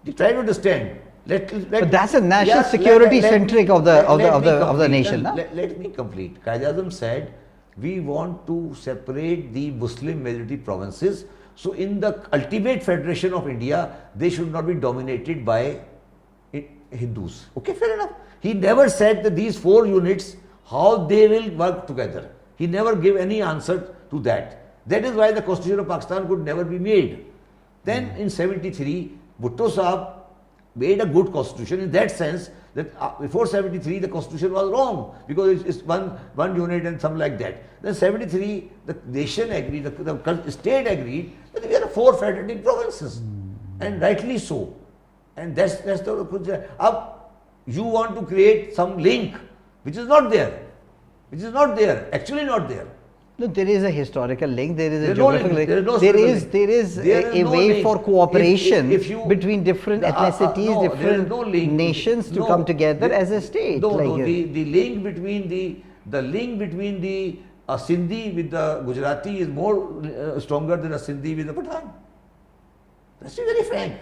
You try to understand. But that's a national security centric of the nation. Let me complete. Qaid-e-Azam said, we want to separate the Muslim majority provinces, so in the ultimate federation of India, they should not be dominated by Hindus. Okay, fair enough. He never said that these 4 units, how they will work together. He never gave any answer to that. That is why the Constitution of Pakistan could never be made. Then in 73, Bhutto Sahab made a good constitution in that sense that before 73 the constitution was wrong because it's one unit and something like that. Then 73 the nation agreed, the state agreed that we are 4 federated provinces, and rightly so. And that's the. You want to create some link which is not there, actually not there. No, there is a historical link, there is a geographical link, there is a way for cooperation between different ethnicities, different nations to come together as a state. The link between the Sindhi with the Gujarati is more stronger than a Sindhi with the Pathan. Let's be very frank.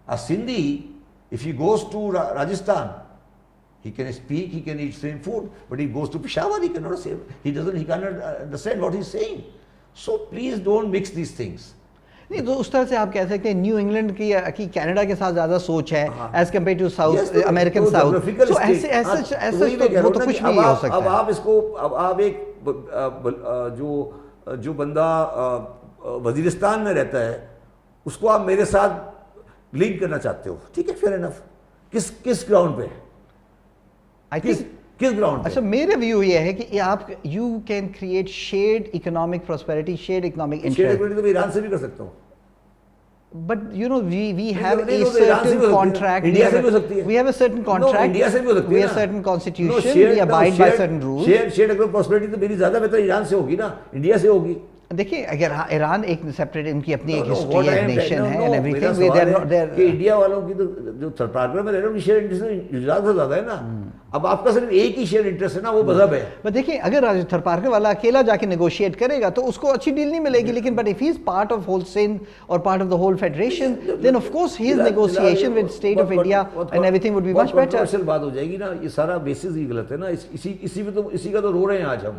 A Sindhi, if he goes to Rajasthan, he can speak, he can eat same food, but he goes to Peshawar, he cannot say, he cannot understand what he's saying. So please don't mix these things. نہیں تو اس طرح سے آپ کہہ سکتے ہیں new England کی Canada کے ساتھ زیادہ سوچ ہے as compare to South American South. تو ایسے وہ تو کچھ بھی ہو سکتا ہے. اب آپ اس کو اب آپ ایک جو بندہ وزیرستان میں رہتا ہے اس کو آپ میرے ساتھ لنک کرنا چاہتے ہو, ٹھیک ہے, فیئر انف. کس گراؤنڈ پہ, کس گراؤنڈ پہ؟ اچھا میرا ویو یہ ہے کہ آپ you can create shared economic prosperity, shared economic interest. تو میں ایران سے بھی کر سکتا ہوں. But you know we have a certain contract. India se bhi ho sakti hai. We have a certain contract. India se bhi ho sakti hai. We have certain constitution. We abide by certain rules. Shared economic prosperity تو میری زیادہ بہتر ایران سے ہوگی نا, India سے ہوگی. دیکھیں اگر ایران ایک سیپریٹ ان کی اپنی ایک ہسٹری ہے, نیشن ہے اینڈ ایوری تھنگ. کہ انڈیا والوں کی تو جو تھرڈ پارٹنر میں رہ رہے ہیں ان کی شیئر انٹرسٹ گجرات سے زیادہ ہے نا. اب آپ کا صرف ایک ہی شیئر انٹرسٹ ہے نا, وہ مذہب ہے. بٹ دیکھیں اگر تھرڈ پارٹنر والا اکیلا جا کے نیگوشیٹ کرے گا تو اس کو اچھی ڈیل نہیں ملے گی, لیکن but if he is part of whole Sindh اور part of the whole federation then of course his negotiation with state of India and every thing would be much better. اصل بات ہو جائے گی نا, یہ سارا بیسس ہی غلط ہے نا. اسی کا تو رو رہے ہیں آج ہم,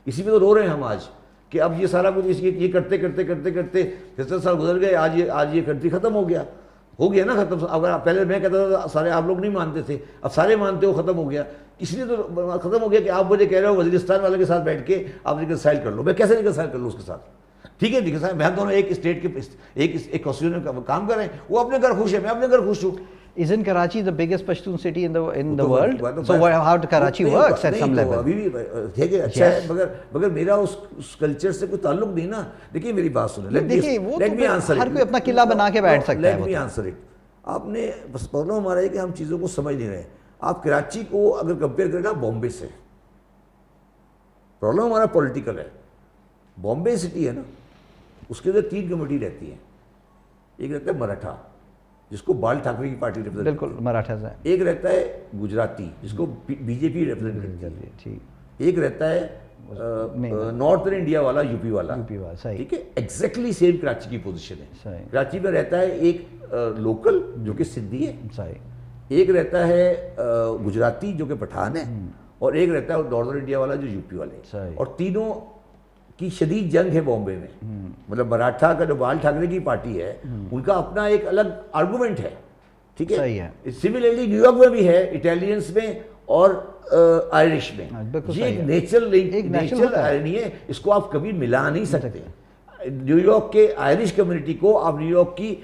اسی پہ تو رو رہے ہیں ہم آج کہ اب یہ سارا کچھ یہ کرتے کرتے کرتے کرتے 70 سال گزر گئے, آج یہ کنٹری ختم ہو گیا نا ختم. اگر پہلے میں کہتا تھا سارے آپ لوگ نہیں مانتے تھے, اب سارے مانتے ہو, ختم ہو گیا. اس لیے تو ختم ہو گیا کہ آپ مجھے کہہ رہے ہو وزیرستان والے کے ساتھ بیٹھ کے آپ ریکنسائل کر لو. میں کیسے ریکنسائل کر لوں اس کے ساتھ؟ ٹھیک ہے ریکنسائل, میں دونوں ایک اسٹیٹ کے ایک کانسٹیٹیوشن میں کام کر رہے ہیں, وہ اپنے گھر خوش ہے, میں اپنے گھر خوش ہوں. Isn't Karachi the biggest Pashtun city in the world? So how Karachi works at some level? ابھی بھی ٹھیک ہے, اچھا ہے, مگر میرا اس کلچر سے کوئی تعلق نہیں نا. دیکھیے میری بات سنیں, ہر کوئی اپنا قلعہ بنا کے بیٹھ سکتا ہے. Let me answer it. آپ نے بس پرابلم ہمارا ہے کہ ہم چیزوں کو سمجھ نہیں رہے. آپ کراچی کو اگر کمپیئر کریں نا بامبے سے, پرابلم ہمارا پولیٹیکل ہے. بامبے سٹی ہے نا, اس کے اندر 3 کمیٹی رہتی ہیں. ایک رہتا ہے مراٹھا جس کو بال ٹھاکرے کی پارٹی ریپرزینٹ, بالکل مراٹھا سے. ایک رہتا ہے گجراتی جس کو بی جے پی ریپرزینٹ کرتی ہے. ایک رہتا ہے نارتھرن انڈیا والا, یو پی والا. ٹھیک ہے, ایگزیکٹلی سیم کراچی کی پوزیشن ہے. کراچی میں رہتا ہے ایک لوکل جو کہ سندھی ہے, ایک رہتا ہے گجراتی جو کہ پٹھان ہے, اور ایک رہتا ہے نارتھرن انڈیا والا جو یو پی والے. اور تینوں کی شدید جنگ ہے بامبے میں. مطلب مراٹھا کا جو بال ٹھاکرے کی پارٹی ہے ان کا اپنا ایک الگ آرگومنٹ ہے. ٹھیک ہے, سملرلی نیو یارک میں بھی ہے, اٹیلینس میں اور آئرش میں. یہ ایک نیچرل آئرنی ہے, اس کو آپ کبھی ملا نہیں سکتے. نیو یارک کے آئرش کمیونٹی کو آپ نیو یارک کی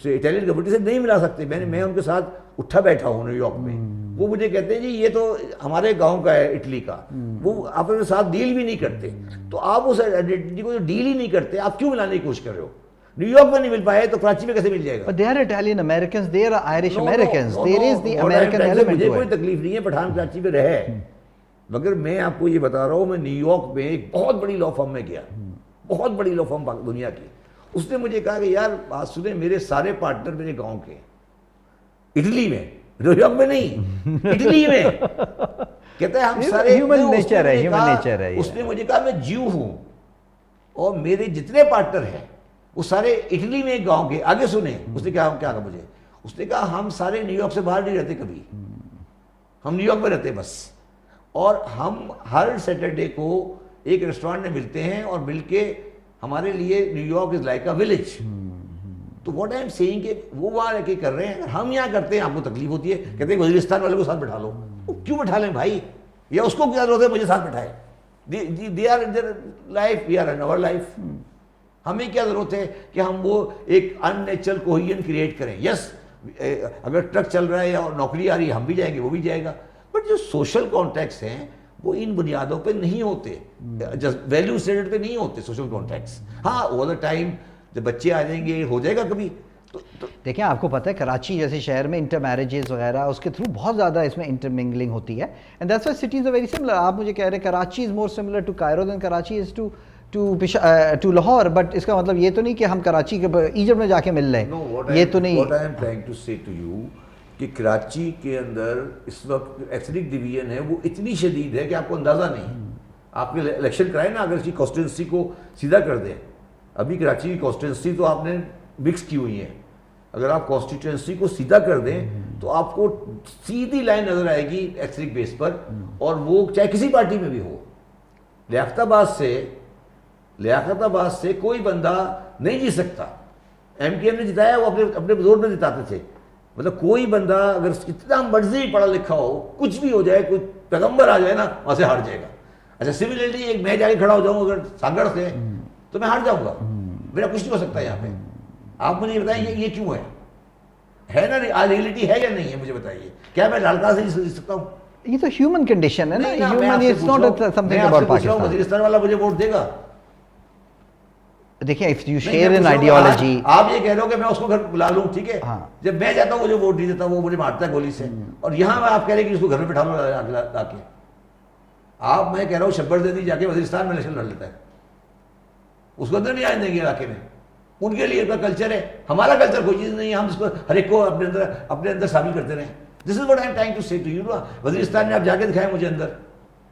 اٹیلین کمیونٹی سے نہیں ملا سکتے. میں ان کے ساتھ اٹھا بیٹھا ہوں نیو یارک میں. وہ مجھے کہتے ہیں جی یہ تو ہمارے گاؤں کا ہے, اٹلی کا, وہ آپ اپنے ساتھ ڈیل بھی نہیں کرتے. تو آپ اس آئیڈینٹی کو جو ڈیل ہی نہیں کرتے, آپ کیوں ملانے کی کوشش کر رہے ہو؟ نیو یارک میں نہیں مل پائے تو کراچی میں کیسے مل جائے گا؟ But they are Italian Americans, they are Irish Americans, there is the American element. مجھے کوئی تکلیف نہیں ہے پٹھان کراچی میں رہے, مگر میں آپ کو یہ بتا رہا ہوں, میں نیو یارک میں ایک بہت بڑی لا فرم میں گیا, بہت بڑی لا فرم دنیا کی, اس نے مجھے کہا کہ یار بات سنیں, میرے سارے پارٹنر میرے گاؤں کے, اٹلی میں, نیو یارک میں نہیں, اٹلی میں. کہتا ہے ہم سارے, ہیومن نیچر ہے, ہیومن نیچر ہے. اس نے مجھے کہا میں جیو ہوں اور میرے جتنے پارٹنر ہیں وہ سارے اٹلی میں ایک گاؤں کے. آگے سنیں اس نے کیا کہا مجھے, اس نے کہا ہم سارے نیو یارک سے باہر نہیں رہتے کبھی, ہم نیو یارک میں رہتے بس, اور ہم ہر سیٹرڈے کو ایک ریسٹورینٹ میں ملتے ہیں اور مل کے ہمارے لیے new York is like a village. تو واٹ آئی ایم سیئنگ کہ وہ وہاں رہ کے کر رہے ہیں, اگر ہم یہاں کرتے ہیں آپ کو تکلیف ہوتی ہے. کہتے ہیں وزیرستان والے کو ساتھ بٹھا لو. کیوں بٹھا لیں بھائی, یا اس کو کیا ضرورت ہے مجھے ساتھ بٹھائے؟ They are in their life, we are in our life. ہمیں کیا ضرورت ہے کہ ہم وہ ایک ان نیچرل کوہیژن کریٹ کریں؟ یس, اگر ٹرک چل رہا ہے یا نوکری آ رہی ہے ہم بھی جائیں گے, وہ بھی جائے گا, بٹ جو سوشل کانٹیکٹس ہیں وہ ان بنیادوں پہ نہیں ہوتے, ویلیو اسٹینڈرڈ پہ نہیں ہوتے سوشل کانٹیکٹس. ہاں اوور دا ٹائم جب بچے آ جائیں گے ہو جائے گا کبھی. دیکھیں آپ کو پتہ ہے کراچی جیسے شہر میں انٹر میرجز وغیرہ اس کے تھرو بہت زیادہ اس میں انٹر منگلنگ ہوتی ہے, and that's why cities are very similar. آپ مجھے کہہ رہے ہیں Karachi is more similar to Cairo than Karachi is to Lahore, but اس کا مطلب یہ تو نہیں کہ ہم کراچی کے ایجپٹ میں جا کے مل لیں, یہ تو نہیں. What I am trying to say to you کہ کراچی کے اندر اس وقت ایتھنک ڈویژن ہے وہ اتنی شدید ہے کہ آپ کو اندازہ نہیں. آپ کے الیکشن کرائے نا, اگر اس کی کانسٹیٹوئنسی کو سیدھا کر دیں, ابھی کراچی کی کانسٹیٹوئنسی تو آپ نے مکس کی ہوئی ہے, اگر آپ کانسٹیٹوئنسی کو سیدھا کر دیں تو آپ کو سیدھی لائن نظر آئے گی ایتھنک بیس پر, اور وہ چاہے کسی پارٹی میں بھی ہو. لیاقت آباد سے کوئی بندہ نہیں جی سکتا. ایم کیو ایم نے جتایا وہ اپنے زور میں جتاتے تھے. مطلب کوئی بندہ اگر کتنا مرضی پڑھا لکھا ہو, کچھ بھی ہو جائے, کوئی پیغمبر آ جائے نا وہاں سے ہٹ جائے گا. اچھا سملرلی ایک میں جا کے کھڑا ہو جاؤں اگر سانگڑ سے تو میں ہٹ جاؤں گا, میرا کچھ نہیں ہو سکتا یہاں پہ. آپ مجھے بتائیں یہ کیوں ہے نا, ریئلٹی ہے یا نہیں ہے مجھے بتائیے. کیا میں لڑکا سے نہیں سکتا ہوں؟ یہ تو ہیومن کنڈیشن ہے نا, human, it's not something about Pakistan. Waziristan والا مجھے ووٹ دے گا. دیکھیں if you share an ideology, آپ یہ کہہ رہے ہو کہ میں اس کو گھر بلا لوں, ٹھیک ہے, جب میں جاتا ہوں مجھے ووٹ نہیں دیتا, وہ مجھے مارتا ہے گولی سے, اور یہاں میں آپ کہہ رہے ہیں کہ اس کو گھر میں بٹھا لو لا کے. آپ, میں کہہ رہا ہوں شبر زیدی جا کے وزیرستان میں الیکشن لڑ لیتا ہے, اس کو اندر نہیں آنے دیں گے علاقے میں. ان کے لیے ان کا کلچر ہے, ہمارا کلچر کوئی چیز نہیں ہے, ہم اس کو ہر ایک کو اپنے اندر شامل کرتے رہیں. This is what I am trying to say to you. Waziristan میں آپ جا کے دکھائیں مجھے اندر.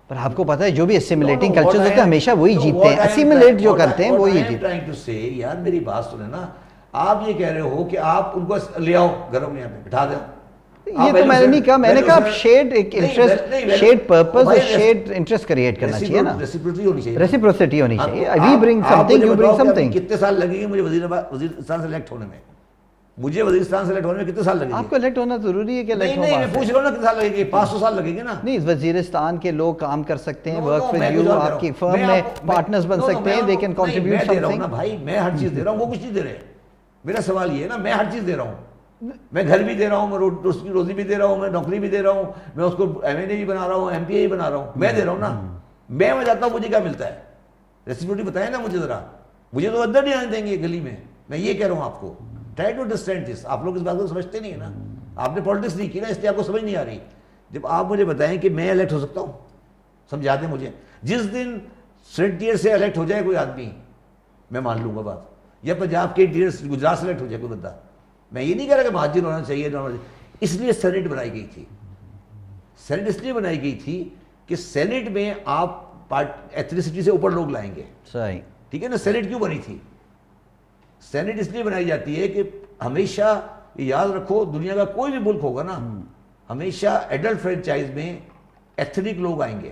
پر آپ کو پتہ ہے جو بھی اسیملیٹنگ کلچرز ہوتے ہیں ہمیشہ وہی جیتتے ہیں, اسیملیٹ جو کرتے ہیں وہی جیتتے ہیں. یار میری بات سنیں نا, آپ یہ کہہ رہے ہو کہ آپ ان کو لے آؤ گھروں میں, یہاں پہ بٹھا دیں. یہ تو میں نے نہیں کہا, میں نے کہا شیڈ ایک انٹرسٹ, شیڈ پرپز اور شیڈ انٹرسٹ کریٹ کرنا چاہیے نا, ریسیپروسٹی ہونی چاہیے. We bring something, you bring something. کتنے سال لگیں گے مجھے وزیرستان سے الیکٹ ہونے میں؟ مجھے وزیرستان سے الیکٹ ہونے میں کتنے سال لگیں گے؟ آپ کو الیکٹ ہونا ضروری ہے کہ الیکٹ ہو؟ نہیں, میں پوچھ رہا ہوں نا کتنے سال لگیں گے. 500 سال لگیں گے نا. نہیں, وزیرستان کے لوگ کام کر سکتے ہیں, ورک ود یو, آپ کی فرم میں پارٹنرز بن سکتے ہیں, they can contribute some thing. بھائی میں ہر چیز دے رہا ہوں, وہ کچھ نہیں دے رہے. میرا سوال یہ ہے نا, میں ہر چیز دے رہا ہوں, میں گھر بھی دے رہا ہوں, میں اس کی روزی بھی دے رہا ہوں, میں نوکری بھی دے رہا ہوں, میں اس کو ایم این اے بھی بنا رہا ہوں, ایم پی اے بھی بنا رہا ہوں, میں دے رہا ہوں نا. میں جاتا ہوں مجھے کیا ملتا ہے؟ ریسیپروسٹی بتائیں نا مجھے ذرا. مجھے تو اندر نہیں آنے دیں گے گلی میں, میں یہ کہہ رہا ہوں آپ کو. Try to understand this. آپ لوگ اس بات کو سمجھتے نہیں ہیں نا, آپ نے پالیٹکس نہیں کی نا, اس لیے آپ کو سمجھ نہیں آ رہی. جب آپ مجھے بتائیں کہ میں الیکٹ ہو سکتا ہوں, سمجھا دیں مجھے. جس دن فرنٹیئر سے الیکٹ ہو جائے کوئی آدمی, میں مان لوں گا بات. یا پنجاب کے گجرات سے الیکٹ ہو جائے کوئی بندہ, میں یہ نہیں کہہ رہا کہ مہاجر ہونا چاہیے. اس لیے سینٹ بنائی گئی تھی. سینٹ اس لیے بنائی گئی تھی کہ سینٹ میں آپ ایتھنیسٹی سے اوپر لوگ لائیں گے. صحیح, ٹھیک ہے نا. سینٹ کیوں بنی تھی؟ سینٹ اس لیے بنائی جاتی ہے کہ ہمیشہ یاد رکھو, دنیا کا کوئی بھی ملک ہوگا نا, ہمیشہ ایڈلٹ فرینچائز میں ایتھنک لوگ آئیں گے.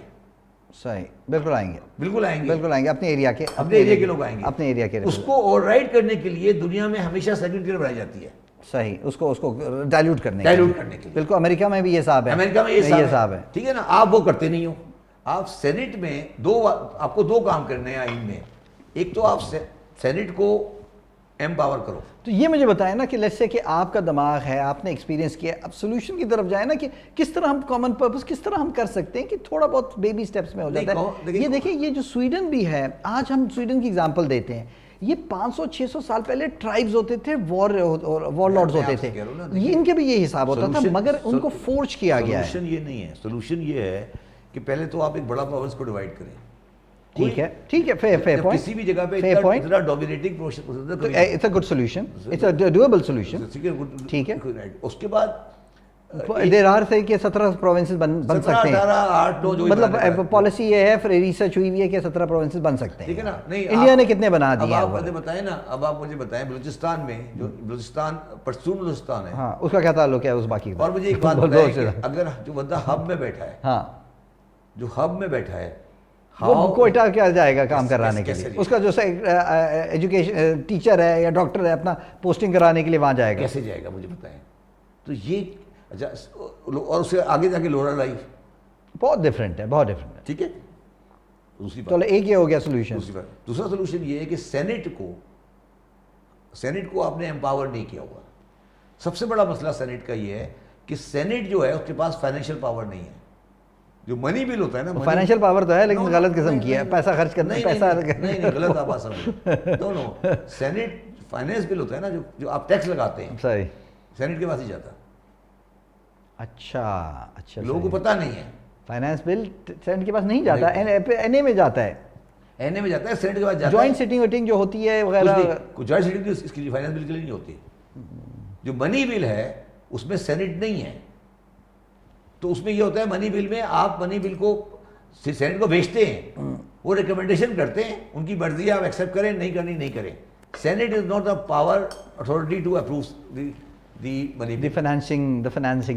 صحیح, بالکل آئیں گے, بالکل آئیں گے, بالکل آئیں گے, اپنے ایریا کے, اپنے ایریا کے لوگ آئیں گے, اپنے ایریا کے. اس کو اوور رائڈ کرنے کے لیے دنیا میں ہمیشہ سیکنڈ ٹیئر بنائی جاتی ہے. صحیح, اس کو ڈائلیوٹ کرنے کے لیے. بالکل, امریکہ میں بھی یہ صاحب ہے, امریکہ میں یہ صاحب ہے, ٹھیک ہے نا. آپ وہ کرتے نہیں ہو. آپ سینٹ میں آپ کو 2 کام کرنے ہیں آئین میں. ایک تو آپ سینٹ کو ایمپاور کرو. تو یہ مجھے بتائیں نا کہ لیٹس سے کہ آپ کا دماغ ہے, آپ نے ایکسپیرینس کیا, اب سولوشن کی طرف جائیں نا کہ کس طرح ہم کامن پرپس کس طرح ہم کر سکتے ہیں کہ تھوڑا بہت بیبی سٹیپس میں ہو جاتا ہے. یہ دیکھیں, یہ جو سویڈن بھی ہے, آج ہم سویڈن کی ایگزامپل دیتے ہیں, یہ 500-600 سال پہلے ٹرائبز ہوتے تھے, وار لارڈز ہوتے تھے, یہ ان کے بھی یہ حساب ہوتا تھا, مگر ان کو فورج کیا گیا ہے. سولوشن یہ نہیں ہے. سولوشن یہ ہے کہ پہلے تو آپ ایک بڑا پروونس کو ڈیوائڈ کریں, ٹھیک ہے ٹھیک ہے fair point. کسی بھی جگہ پہ Fair point. اتنا dominating It's a good solution. It's a doable solution. ٹھیک ہے. اس کے بعد دیر آر سے کہ 17 پروونسز بن سکتے ہیں, 17 8 9 جو مطلب پالیسی یہ ہے, ریسرچ ہوئی ہے کہ 17 پروونسز بن سکتے ہیں. ٹھیک ہے نا. نہیں انڈیا نے کتنے بنا دیے ہیں؟ اب آپ مجھے بتائیں نا, اب آپ مجھے بتائیں بلوچستان میں جو بلوچستان پشتون بلوچستان ہے, ہاں اس کا کیا تعلق ہے اس باقی. اور مجھے ایک بات بتائیں کہ اگر جو بندہ ہب میں بیٹھا ہے, ہاں جو ہب میں بیٹھا ہے, وہ کوئٹہ کیا جائے گا کام کرانے کے لیے, اس کا جو ایجوکیشن ٹیچر ہے یا ڈاکٹر ہے اپنا پوسٹنگ کرانے کے لیے وہاں جائے گا, کیسے جائے گا مجھے بتائیں. تو یہ اچھا, اور اس سے آگے جا کے لوڑا لائی بہت ڈفرینٹ ہے, بہت ڈفرینٹ ہے. ٹھیک ہے. دوسری بات, چلو ایک یہ ہو گیا سولوشن. دوسرا سولوشن یہ ہے کہ سینٹ کو آپ نے امپاور نہیں کیا ہوا. سب سے بڑا مسئلہ سینٹ کا یہ ہے کہ سینٹ جو ہے اس کے پاس فائنینشیل پاور نہیں ہے. جو منی بل ہوتا ہے نا, فائنینشیل پاور تو ہے لیکن غلط قسم کی ہے, پیسہ خرچ کرنا, پیسہ نہیں غلط آپ سمجھ دونوں. سینٹ فائنینس بل ہوتا ہے نا, جو آپ ٹیکس لگاتے ہیں, صحیح, سینٹ کے پاس ہی جاتا. اچھا اچھا, لوگوں کو پتہ نہیں ہے. فائنانس بل سینٹ کے پاس نہیں جاتا, این اے میں جاتا ہے, این اے میں جاتا ہے, سینٹ کے پاس جاتا ہے. جوائنٹ سیٹنگ ویٹنگ جو ہوتی ہے وغیرہ, جوائنٹ سیٹنگ اس کی فائنانس بل کے لیے نہیں ہوتی. جو منی بل ہے اس میں سینٹ نہیں ہے. تو اس میں یہ ہوتا ہے, منی بل میں آپ منی بل کو سینٹ کو بھیجتے ہیں, وہ ریکمنڈیشن کرتے ہیں, ان کی مرضی آپ ایکسیپٹ کریں, نہیں کرنی نہیں کریں. Senate is not the power authority to approve the financing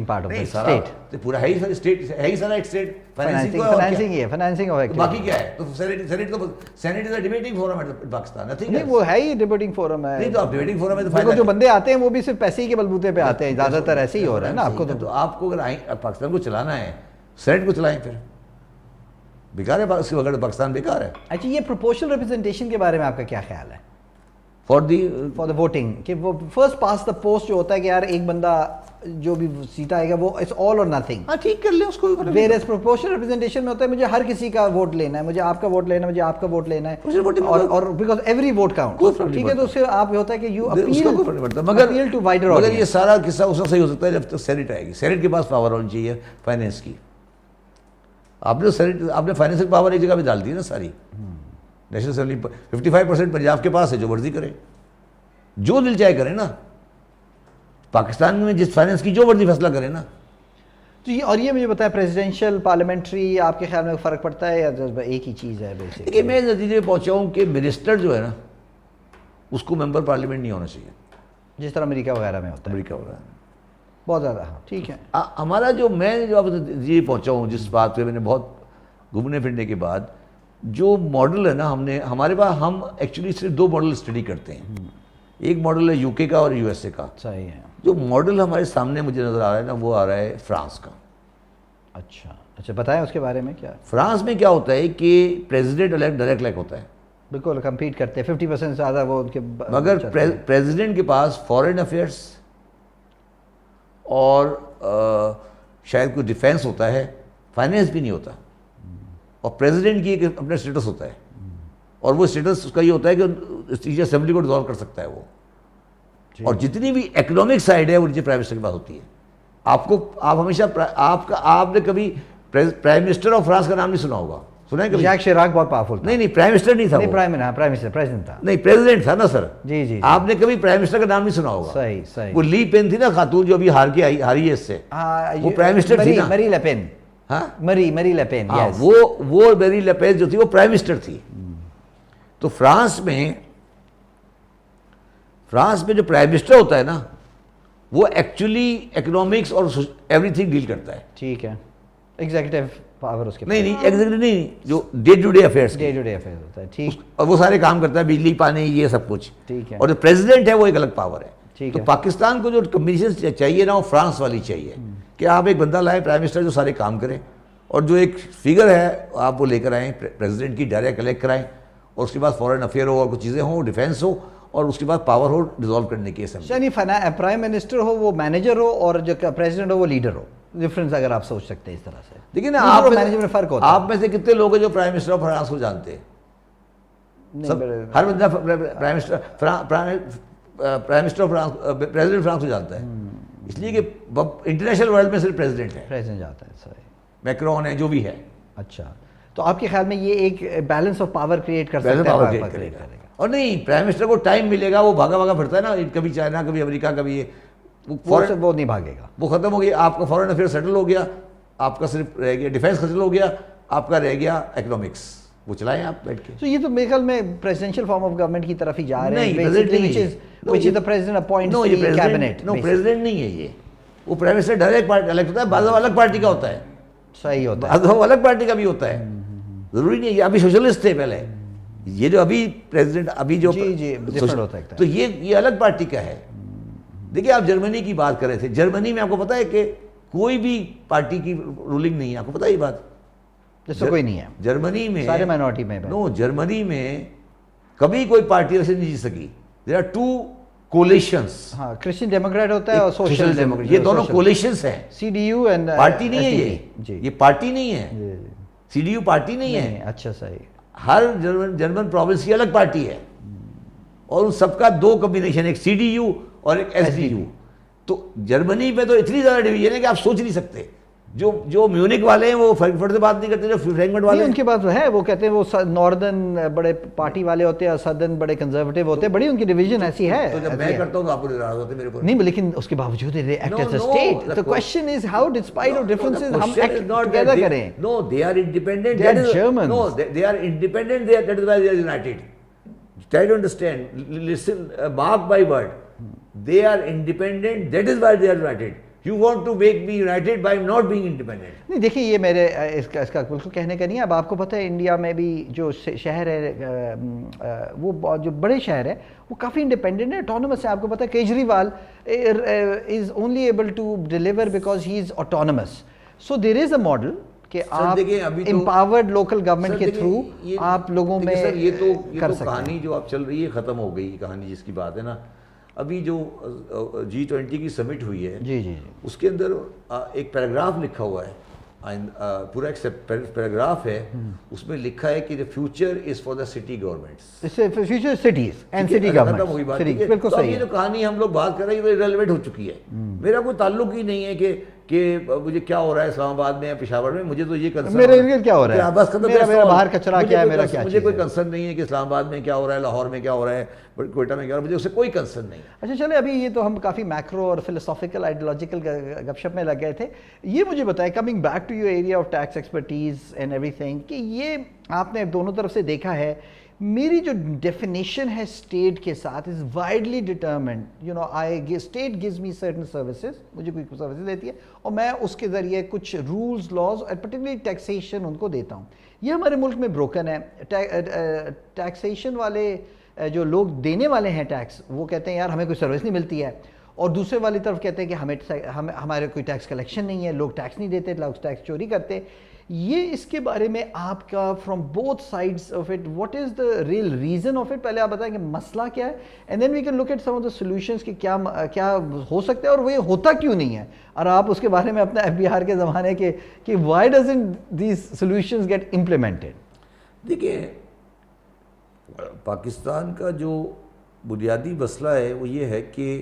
part of the state. تو پورا ہے ہی اسٹیٹ, ہے ہی سارا ایک اسٹیٹ فائنانسنگ ہی ہے, فائنانسنگ اور باقی کیا ہے. تو Senate is a debating forum at Pakistan, نہیں وہ ہے ہی ڈیبیٹنگ فورم ہے. نہیں تو آپ ڈیبیٹنگ فورم ہے تو جو بندے آتے ہیں وہ بھی صرف پیسے ہی کے بلبوتے پہ آتے ہیں, زیادہ تر ایسے ہی ہو رہا ہے نا. آپ کو تو آپ کو اگر پاکستان کو چلانا ہے, سینٹ کو چلائیں, پھر بیکار ہے اس کے بغیر پاکستان بیکار ہے. اچھا, یہ پروپورشنل ریپرزنٹیشن کے بارے میں آپ کا کیا خیال ہے فار دی ووٹنگ, کہ وہ فرسٹ پاس دا پوسٹ جو ہوتا ہے کہ یار ایک بندہ جو بھی سیٹ آئے گا وہ اٹس آل اور نتھنگ. ہاں ٹھیک کر لیں اس کو. ویئر ایز پروپورشنل ریپرزنٹیشن میں ہوتا ہے مجھے ہر کسی کا ووٹ لینا ہے, مجھے آپ کا ووٹ لینا ہے, مجھے آپ کا ووٹ لینا ہے, اور بیکاز ایوری ووٹ کاؤنٹ. ٹھیک ہے, تو اس سے آپ یہ ہوتا ہے کہ you appeal to wider audience. مگر یہ سارا قصہ اس وقت صحیح ہو سکتا ہے جب تک سینٹ آئے گی. سینٹ کے پاس پاور ہونی چاہیے فائنینس کی. آپ نے فائنینشیل پاور ایک جگہ پہ ڈال دی نا ساری. نیشنل اسمبلی 55% پنجاب کے پاس ہے, جو مرضی کرے, جو دل چاہے کرے نا. پاکستان میں جس فائنینس کی جو مرضی فیصلہ کرے نا. تو یہ, اور یہ مجھے بتایا پریزیڈینشیل پارلیمنٹری آپ کے خیال میں فرق پڑتا ہے یا ایک ہی چیز ہے بیسکلی؟ دیکھیے میں نتیجے پہ پہنچا ہوں کہ منسٹر جو ہے نا اس کو ممبر پارلیمنٹ نہیں ہونا چاہیے, جس طرح امریکہ وغیرہ میں ہوتا ہے. امریکہ وغیرہ بہت زیادہ. ہاں ٹھیک ہے. ہمارا جو آپ نتیجے پہنچا ہوں جس بات پہ میں نے بہت گھومنے پھرنے کے بعد, جو ماڈل ہے نا ہمارے پاس, ہم ایکچولی صرف 2 ماڈل اسٹڈی کرتے ہیں. ایک ماڈل ہے یو کے کا اور یو ایس اے کا. صحیح ہے. جو ماڈل ہمارے سامنے مجھے نظر آ رہا ہے نا وہ آ رہا ہے فرانس کا. اچھا اچھا, بتائیں اس کے بارے میں. کیا فرانس میں کیا ہوتا ہے کہ پریزیڈنٹ الیکٹ ڈائریکٹ الیکٹ ہوتا ہے. بالکل کمپیٹ کرتے ہیں 50% زیادہ وہ ان کے. مگر پریزیڈنٹ کے پاس فارن افیئرس اور شاید کوئی ڈیفینس ہوتا ہے, فائنینس بھی نہیں ہوتا. اور پریزیڈنٹ کی ایک اپنا اسٹیٹس ہوتا ہے, اور وہ اسٹیٹس اس کا یہ ہوتا ہے کہ اسمبلی کو ڈیزالو کر سکتا ہے وہ. اور جتنی بھی اکنامک سائڈ ہے وہ نیچے پرائم منسٹر کے پاس ہوتی ہے. آپ ہمیشہ آپ نے کبھی پرائم منسٹر آف فرانس کا نام نہیں سنا ہوگا. سنا ہے کبھی؟ جیک شیراک بہت پاورفل تھا. نہیں پرائم منسٹر نہیں تھا, پریزیڈنٹ تھا. نہیں پریزیڈنٹ تھا نا سر. جی جی, آپ نے کبھی پرائم منسٹر کا نام نہیں سنا ہوگا. صحیح صحیح. وہ لی پین تھی نا خاتون جو ابھی ہاری ہے اس سے, وہ پرائم منسٹر تھی نا. میری لپین. ہاں میری لپین. وہ میری لپین جو تھی وہ پرائم منسٹر تھی. تو فرانس میں جو پرائم منسٹر ہوتا ہے نا وہ ایکچولی اکنامکس اور ایوری تھنگ ڈیل کرتا ہے. ٹھیک ہے. ایگزیکٹو پاور اس کے نہیں ایگزیکٹو نہیں, جو ڈے ٹو ڈے افیئرس ہوتا ہے. ٹھیک. اور وہ سارے کام کرتا ہے, بجلی پانی یہ سب کچھ. ٹھیک ہے. اور جو پریزیڈنٹ ہے وہ ایک الگ پاور ہے. ٹھیک ہے. تو پاکستان کو جو کمبینیشن چاہیے نا وہ فرانس والی چاہیے, کہ آپ ایک بندہ لائیں پرائم منسٹر جو سارے کام کرے, اور جو ایک فگر ہے آپ وہ لے کر آئیں پریزیڈنٹ کی ڈائریکٹ الیکٹ کرائیں, اور اس کے بعد فارن افیئر ہو اور کچھ چیزیں ہوں, ڈیفینس ہو, اور اس کے بعد پاور ہو ڈیزالو کرنے کی. یعنی پرائم منسٹر ہو وہ مینیجر ہو اور جو پریزیڈنٹ ہو وہ لیڈر ہو. ڈفرینس اگر آپ سوچ سکتے ہیں اس طرح سے. دیکھیں نا آپ میں سے کتنے لوگ ہیں جو پرائم منسٹر آف فرانس کو جانتے ہیں؟ ہر بندہ prime minister of France, president France کو جانتا ہے. اس لیے کہ انٹرنیشنل ورلڈ میں صرف پریزیڈنٹ ہے, پریزیڈنٹ جاتا ہے. صحیح. میکرون ہے جو بھی ہے. اچھا, تو آپ کے خیال میں یہ ایک بیلنس آف پاور کریٹ کر سکتا ہے؟ اور نہیں، پرائم منسٹر کو ٹائم ملے گا، وہ بھاگا بھاگا پھرتا ہے نا، کبھی چائنا کبھی امریکہ کبھی یہ، وہ نہیں بھاگے گا، وہ ختم ہو گیا. آپ کا فورن افیئر سیٹل ہو گیا، آپ کا صرف رہ گیا ڈیفینس سیٹل ہو گیا، آپ کا رہ گیا اکنامکس، وہ چلائیں آپ بیٹھ کے. تو یہ تو میرے خیال میں پریزیڈنشیل فارم آف گورنمنٹ کی طرف ہی جا رہے ہیں. نہیں، پریزیڈنٹ نہیں ہے یہ، وہ prime minister direct party elect ہوتا ہے، بعض الگ پارٹی کا ہوتا ہے، صحیح ہوتا ہے، بعض الگ پارٹی کا بھی ہوتا ہے، ضروری نہیں ہے. یہ ابھی سوشلسٹ تھے پہلے، یہ جو ابھی پریزیڈنٹ ابھی جو تو یہ الگ پارٹی کا ہے. دیکھیے آپ جرمنی کی بات کر رہے تھے، جرمنی میں آپ کو پتا ہے کہ کوئی بھی پارٹی کی رولنگ نہیں ہے، آپ کو پتا ہے یہ بات؟ جیسے کوئی نہیں ہے جرمنی میں، سارے مائنورٹی میں. نو، جرمنی میں کبھی کوئی پارٹی ایسے نہیں جیت سکی. There are two coalitions. ہاں، کرسچین ڈیموکریٹ ہوتا ہے اور سوشل ڈیموکریٹ، یہ دونوں کولیشنز ہیں. C D U and party نہیں ہے، یہ پارٹی نہیں ہے، سی ڈی یو پارٹی نہیں ہے. اچھا صحیح. ہر جرمن پروونس کی الگ پارٹی ہے، اور ان سب کا دو کمبینیشن، ایک سی ڈی یو اور ایک ایس ڈی یو. تو جرمنی میں تو اتنی زیادہ ڈویژن ہے کہ آپ سوچ نہیں سکتے. جو میونک والے ہیں وہ فرینکفرٹ سے بات نہیں کرتے، جو فرینکفرٹ والے ان کے پاس ہے، وہ کہتے ہیں وہ ناردرن بڑے پارٹی والے ہوتے ہیں اور سدرن بڑے کنزرویٹو ہوتے ہیں، بڑی ان کی ڈویژن ایسی ہے. تو جب میں کرتا ہوں تو آپ کو ناراض ہوتے میرے کو نہیں، لیکن اس کے باوجود they act as a state. the question is how despite of differences ہم ایکٹ ٹوگیدر کریں. No, they are independent. They are Germans. No, they are independent. That is why they are united. Try to understand. Listen, mark my word. They are independent. That is why they are united. You want to make me united by not being independent. نہیں دیکھیے، یہ میرے اس کا بالکل کہنے کا نہیں ہے. اب آپ کو پتہ ہے انڈیا میں بھی جو شہر ہے، وہ جو بڑے شہر ہے وہ کافی انڈیپینڈنٹ ہے، آٹونومس ہے. آپ کو پتہ ہے Kejriwal is only able to deliver because he is autonomous. So there is a model کہ آپ امپاورڈ لوکل گورنمنٹ کے تھرو آپ لوگوں میں کر سکتے ہیں. کہانی جو اب چل رہی ہے ختم ہو گئی کہانی، جس کی بات ہے نا. ابھی جو G20 کی سمٹ ہوئی ہے، جی جی اس کے اندر ایک پیراگراف لکھا ہوا ہے، پورا ایک پیراگراف ہے، اس میں لکھا ہے کہ the future is for the city governments. Future cities and city government. بالکل صحیح. یہ جو کہانی ہم لوگ بات کر رہے ہیں یہ ریلیونٹ ہو چکی ہے. میرا کوئی تعلق ہی نہیں ہے کہ مجھے کیا ہو رہا ہے اسلام آباد میں یا پشاور میں. مجھے تو یہ کنسرن میرے کیا ہو رہا ہے، بس میرا باہر کچرا کیا ہے، میرا کیا. مجھے کوئی کنسرن نہیں ہے کہ اسلام آباد میں کیا ہو رہا ہے، لاہور میں کیا ہو رہا ہے، کوئٹہ میں کیا ہو رہا ہے، مجھے اس سے کوئی کنسرن نہیں. اچھا چلے، ابھی یہ تو ہم کافی میکرو اور فلسافیکل آئیڈیالوجیکل گپ شپ میں لگ گئے تھے. یہ مجھے بتائیں، coming back to your area of tax expertise and every تھنگ، کہ یہ آپ نے دونوں طرف سے دیکھا ہے. میری جو ڈیفینیشن ہے اسٹیٹ کے ساتھ is widely determined. You know state gives me certain services, مجھے کوئی سروسز دیتی ہے اور میں اس کے ذریعے کچھ رولز لاز اور پرٹیکولرلی ٹیکسیشن ان کو دیتا ہوں. یہ ہمارے ملک میں بروکن ہے. ٹیکسیشن والے جو لوگ دینے والے ہیں ٹیکس، وہ کہتے ہیں یار ہمیں کوئی سروس نہیں ملتی ہے، اور دوسرے والی طرف کہتے ہیں کہ ہمارے کوئی ٹیکس کلیکشن نہیں ہے، لوگ ٹیکس نہیں دیتے، لوگ ٹیکس چوری کرتے. یہ اس کے بارے میں آپ کا from both sides of it, what is the real reason of it? پہلے آپ بتائیں کہ مسئلہ کیا ہے، and then we can look at some of the solutions کہ کیا ہو سکتا ہے اور وہ یہ ہوتا کیوں نہیں ہے، اور آپ اس کے بارے میں اپنا ایف بی آر کے زمانے کہ why doesn't these solutions get implemented. دیکھیں، پاکستان کا جو بنیادی مسئلہ ہے وہ یہ ہے کہ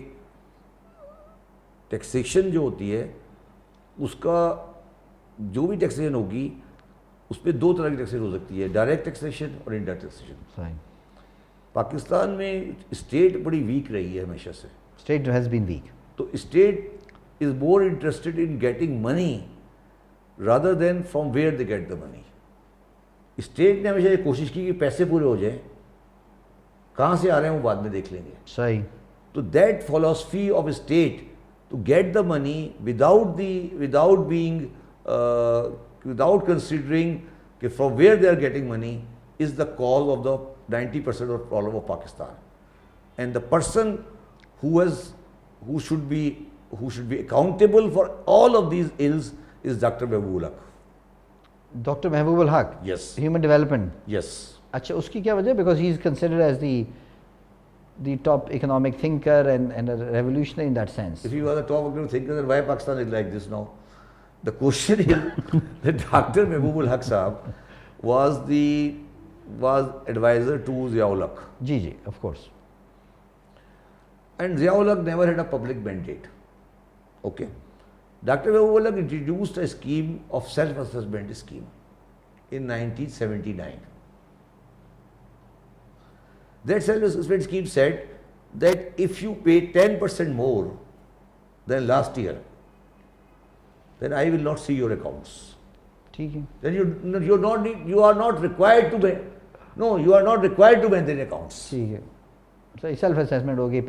ٹیکسیشن جو ہوتی ہے، اس کا جو بھی ٹیکسیشن ہوگی اس میں دو طرح کی ٹیکسیشن ہو سکتی ہے، ڈائریکٹ ٹیکسیشن اور انڈائریکٹ ٹیکسیشن. پاکستان میں اسٹیٹ بڑی ویک رہی ہے ہمیشہ سے. State has been weak. تو state is more interested in getting money rather than from where they get the money. State نے ہمیشہ یہ کوشش کی کہ پیسے پورے ہو جائیں، کہاں سے آ رہے ہیں وہ بعد میں دیکھ لیں گے. صحیح. تو that philosophy of state to get the money without considering کہ from where they are getting money is the cause of the 90% of problem of Pakistan. And the person who should be accountable for all of these ills is Dr. Mehboob Haq. Dr. Mehboob Haq? Yes. Human development? Yes. اچھا، اس کی کیا وجہ؟ because he is considered as the top economic thinker and a revolutionary in that sense. If he was a top economic thinker, then why Pakistan is like this now? The question is that Dr. Mehboob Haq Sahab was advisor to Ziaul Haq. G G, of course. And Ziaul Haq never had a public mandate. Okay. Dr. Mehboob Haq introduced a scheme of self-assessment scheme. in 1979. That self-assessment scheme said that if you pay 10% more than last year, then I will not see your accounts. ٹھیک ہے. Then you are not required to maintain accounts. ٹھیک ہے. So self assessment ہوگی.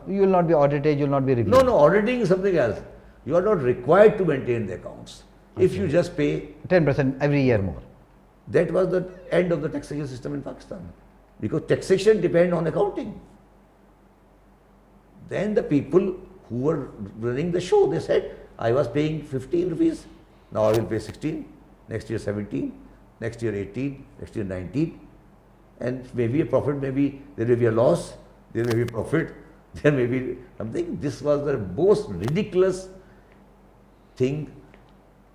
You will not be audited, you will not be reviewed. No, auditing is something else. You are not required to maintain the accounts. If you just pay 10% every year more. That was the end of the taxation system in Pakistan, because taxation depends on accounting. Then the people who were running the show, they said, I was paying 15 rupees, now I will pay 16, next year 17, next year 18, next year 19, and maybe a profit, maybe there may be a loss, there may be a profit, there may be something. This was the most ridiculous thing.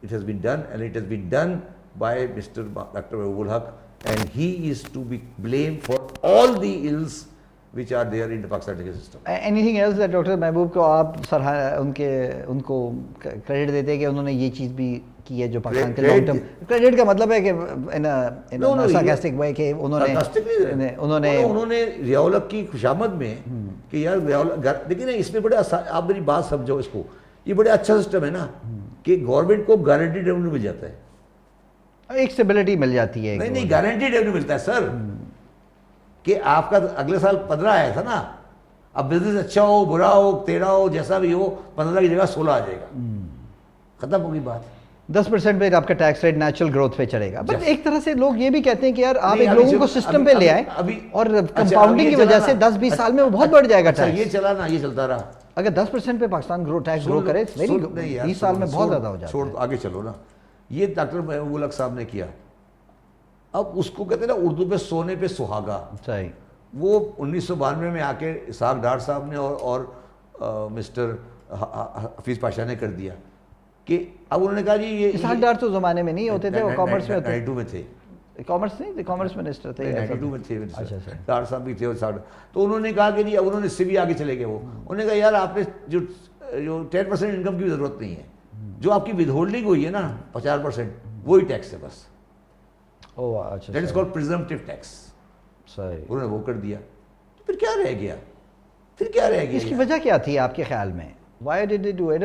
It has been done, and it has been done by Mr. Dr. Mahbubul Haq, and he is to be blamed for all the ills which are there in the Pakistan taxation system. Anything else that doctor محبوب کو آپ ان کو credit دیتے ہیں کہ انہوں نے یہ چیز بھی کی ہے جو پاکستان کے لانگ ٹرم کریڈٹ کا مطلب ہے کہ سارکاسٹک وے کہ انہوں نے ضیاء کی خوشامد میں کہ یار لیکن اس میں بڑے آپ میری بات سمجھو اس کو, یہ بڑا اچھا سسٹم ہے نا کہ گورنمنٹ کو گارنٹیڈ ریونیو مل جاتا ہے, ایک اسٹیبلٹی مل جاتی ہے. نہیں گارنٹیڈ ریونیو ملتا ہے سر, کہ آپ کا اگلے سال 15 آیا تھا نا, اب بزنس اچھا ہو برا ہو ٹیڑھا ہو جیسا بھی ہو 15 کی جگہ 16 آ جائے گا, ختم ہوگی بات. 10% پہ آپ کا ٹیکس ریٹ نیچرل گروتھ پہ چڑھے گا. بٹ ایک طرح سے لوگ یہ بھی کہتے ہیں کہ یار آپ ایک لوگوں کو سسٹم پہ لے آئیں اور کمپاؤنڈنگ کی وجہ سے 10-20 سال میں وہ بہت بڑھ جائے گا ٹیکس. یہ چلا نا, یہ چلتا رہا. اگر 10% پہ پاکستان ٹیکس گرو کرے 20 سال میں بہت زیادہ ہو جاتا ہے. چھوڑ آگے چلو نا, یہ ڈاکٹر محبوب الحق صاحب نے کیا. اب اس کو کہتے ہیں نا اردو پہ سونے پہ سہاگا. صحیح. وہ 1992 میں آ کے اسحاق ڈار صاحب نے اور مسٹر حفیظ پاشا نے کر دیا کہ اب انہوں نے کہا جی یہ اسحاق ڈار تو زمانے میں نہیں ہوتے تھے, وہ کامرس میں ہوتے 92 میں تھے. کامرس نہیں تھے, کامرس منسٹر تھے 92 میں تھے. ڈار صاحب بھی تھے. تو انہوں نے کہا کہ جی اب انہوں نے اس سے بھی آگے چلے گئے. وہ انہوں نے کہا یار آپ نے جو 10% انکم کی ضرورت نہیں ہے, جو آپ کی ود ہولڈنگ ہوئی ہے نا 50% وہی ٹیکس ہے بس. That is called presumptive tax. انہوں نے وہ کر دیا. تو پھر کیا رہ گیا, اس کی وجہ کیا تھی آپ کے خیال میں؟ Why did they do it?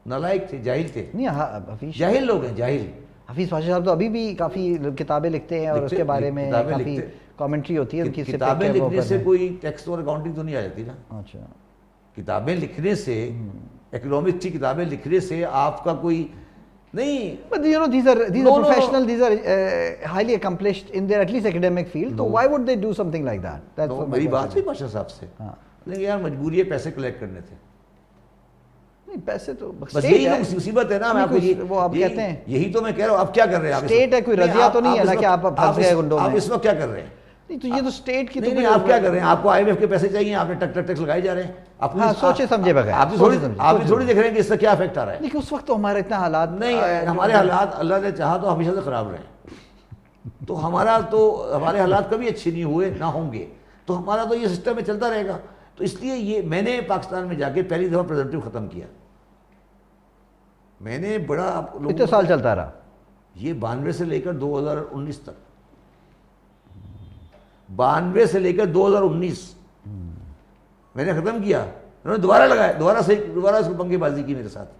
نالائق تھے, جاہل تھے. نہیں جاہل لوگ ہیں, جاہل. حفیظ پاشا صاحب تو ابھی بھی کافی کتابیں لکھتے ہیں اور اس کے بارے میں کافی کامنٹری ہوتی ہے ان کی. کتابیں لکھنے سے کوئی ٹیکس اور اکاؤنٹنگ تو نہیں آ جاتی نا. اچھا, کتابیں لکھنے سے, اکنامکس کی کتابیں لکھنے سے آپ کا کوئی نہیں. But you know these are professional, these are highly accomplished in their at least academic field. So why would they do something like that? That's میری بات ہوئی پاشا صاحب سے. لیکن یار مجبوری ہے, پیسے کلیکٹ کرنے تھے. نہیں پیسے تو بس یہی مصیبت ہے نا. میں آپ کو وہ آپ کہتے ہیں یہی تو میں کہہ رہا ہوں. آپ کیا کر رہے ہیں؟ اسٹیٹ ہے, کوئی رضیہ تو نہیں ہے نا کہ آپ پھنس گئے گنڈوں میں. آپ اس وقت کیا کر رہے ہیں؟ نہیں تو یہ تو اسٹیٹ کی. نہیں آپ کیا کر رہے ہیں؟ آپ کو آئی ایم ایف کے پیسے چاہیے, آپ نے ٹیکس لگائے جا رہے ہیں. آپ سوچے سمجھے بغیر آپ بھی تھوڑی دیکھ رہے ہیں کہ اس سے کیا افیکٹ آ رہا ہے. لیکن اس وقت تو ہمارے اتنا حالات نہیں, ہمارے حالات اللہ نے چاہا تو ہمیشہ سے خراب رہے. تو ہمارے حالات کبھی اچھے نہیں ہوئے, نہ ہوں گے. تو ہمارا تو یہ سسٹم میں چلتا رہے گا. تو اس لیے یہ میں نے پاکستان میں جا کے پہلی دفعہ پریزنٹیو ختم کیا. میں نے بڑا کتنے سال چلتا رہا یہ 92 سے لے کر 2019 تک. 92 سے لے کر 2019 میں نے ختم کیا. انہوں نے دوبارہ لگایا, دوبارہ اس کو پنگے بازی کی میرے ساتھ.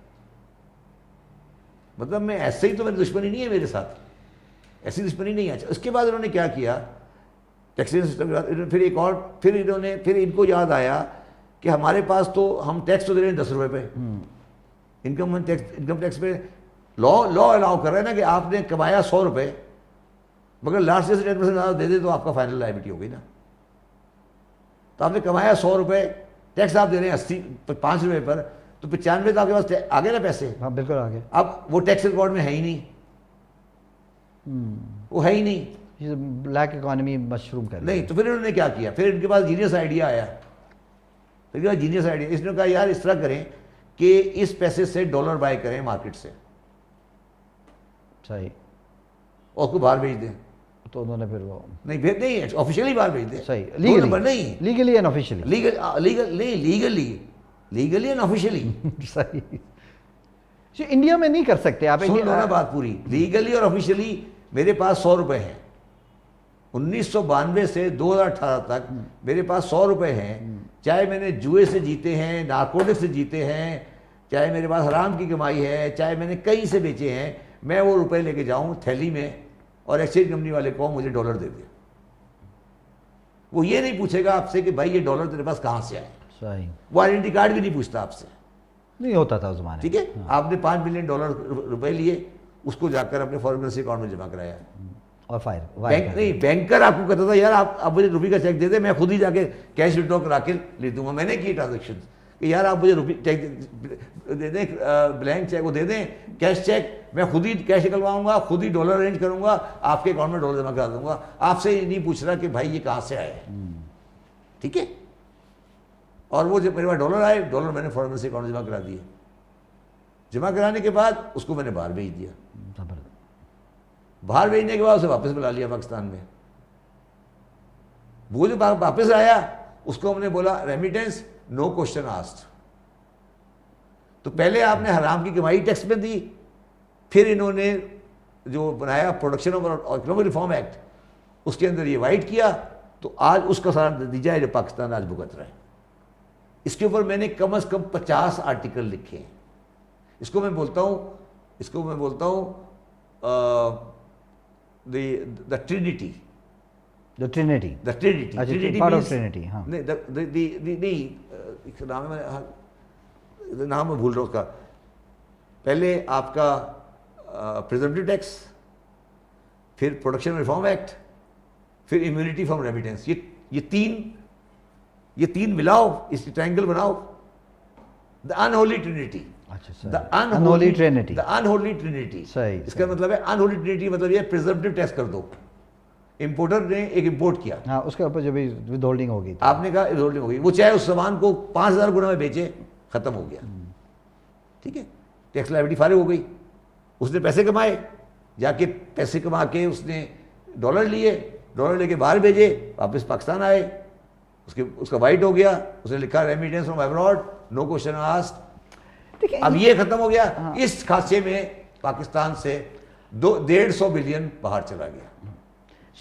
مطلب میں ایسے ہی تو میری دشمنی نہیں ہے میرے ساتھ, ایسی دشمنی نہیں ہے. اس کے بعد انہوں نے کیا کیا, ٹیکسیشن سسٹم کے بعد پھر ایک اور پھر ان کو یاد آیا کہ ہمارے پاس تو ہم ٹیکس تو دے رہے ہیں 10 روپے پہ, انکم ٹیکس پہ لا الاؤ کر رہے ہیں نا کہ آپ نے کمایا 100 روپے, مگر لاسٹ سے 10% زیادہ دے دے تو آپ کا فائنل لائبلٹی ہو گئی نا. تو آپ نے کمایا 100 روپے, ٹیکس آپ دے رہے ہیں 5 روپے پر, تو 95 تو آپ کے پاس آ گئے نا پیسے. ہاں بالکل آ گئے. اب وہ ٹیکس ریکارڈ میں ہے ہی نہیں, وہ ہے ہی نہیں. بلیک اکانومی مشروم کر نہیں. تو پھر انہوں نے کیا کیا, پھر ان کے پاس جینیس آئیڈیا آیا. اس نے کہا یار اس طرح کریں کہ اس پیسے سے ڈالر بائی کریں مارکیٹ سے, صحیح, اور اس کو باہر بھیج دیں. تو انہوں نے پھر وہ نہیں آفیشیلی باہر بھیج دیں. صحیح, legally and officially. Legally and officially. صحیح. انڈیا میں نہیں کر سکتے آپ. سن لو نا بات پوری. لیگلی اور آفیشلی میرے پاس 100 روپے ہیں. 1992 سے 2018 تک میرے پاس 100 روپے ہیں. چاہے میں نے جوئے سے جیتے ہیں, نارکوٹک سے جیتے ہیں, چاہے میرے پاس حرام کی کمائی ہے, چاہے میں نے کہیں سے بیچے ہیں, میں وہ روپے لے کے جاؤں تھیلی میں اور ایکسچینج کمپنی والے کو مجھے ڈالر دے دیں. وہ یہ نہیں پوچھے گا آپ سے کہ بھائی یہ ڈالر تیرے پاس کہاں سے آئے. صحیح. وہ آئیڈینٹی کارڈ بھی نہیں پوچھتا آپ سے. نہیں ہوتا تھا اس زمانے. ٹھیک ہے, آپ نے $5 ملین روپے لیے, اس کو جا کر اپنے فارن کرنسی اکاؤنٹ میں جمع کرایا. اور بینک نہیں, بینکر آپ کو کہتا تھا یار آپ مجھے روپے کا چیک دے دیں, میں خود ہی جا کے کیش وڈرا کرا کے لے دوں گا. میں نے کی ٹرانزیکشن کہ یار آپ مجھے روپے چیک دے دیں, بلینک چیک وہ دے دیں, کیش چیک میں خود ہی کیش نکلواؤں گا, خود ہی ڈالر ارینج کروں گا, آپ کے اکاؤنٹ میں ڈالر جمع کرا دوں گا. آپ سے یہ نہیں پوچھ رہا کہ بھائی یہ کہاں سے آئے. ٹھیک ہے. اور وہ جب میرے پاس ڈالر آئے, ڈالر میں نے فارن کرنسی اکاؤنٹ جمع کرا دیے. جمع کرانے کے بعد اس کو میں نے باہر بھیج دیا. باہر بھیجنے کے بعد اسے واپس بلا لیا پاکستان میں. وہ جو واپس آیا اس کو ہم نے بولا ریمیٹنس نو کوشچن آسکڈ. تو پہلے آپ نے حرام کی کمائی ٹیکس میں دی, پھر انہوں نے جو بنایا production of economic reform act, اس کے اندر یہ وائٹ کیا. تو آج اس کا سارا نتیجہ ہے جو پاکستان آج بھگت رہا ہے. اس کے اوپر میں نے کم از کم 50 آرٹیکل لکھے ہیں. اس کو میں بولتا ہوں the Trinity. The Trinity. The Trinity. اچھا, Trinity part of means- Trinity. ہاں. نہیں, نام میں بھول رہا ہوں اس کا. پہلے آپ کا پریزمپٹیو ٹیکس, پھر پروڈکشن ریفارم ایکٹ, پھر امیونٹی فرام ریمیٹنس. یہ تین ملاؤ, اس ٹرائنگل بناؤ. The unholy Trinity. اچھا, unholy Trinity. The unholy Trinity. صحیح. اس کا مطلب ہے unholy Trinity مطلب یہ پریزمپٹیو ٹیکس کر دو. امپورٹر نے ایک امپورٹ کیا, ہاں, اس کے اوپر جو بھی ود ہولڈنگ ہوگی, آپ نے کہا ود ہولڈنگ ہوگی, وہ چاہے اس سامان کو 5000 گنا میں بیچے, ختم ہو گیا. ٹھیک ہے, ٹیکس لائبلٹی فارغ ہو گئی. اس نے پیسے کمائے, جا کے پیسے کما کے اس نے ڈالر لیے, ڈالر لے کے باہر بھیجے, واپس پاکستان آئے, اس کا وائٹ ہو گیا, اس نے لکھا remittance from abroad no question asked. اب یہ ختم ہو گیا. اس خاصے میں پاکستان سے 150 بلین باہر چلا گیا.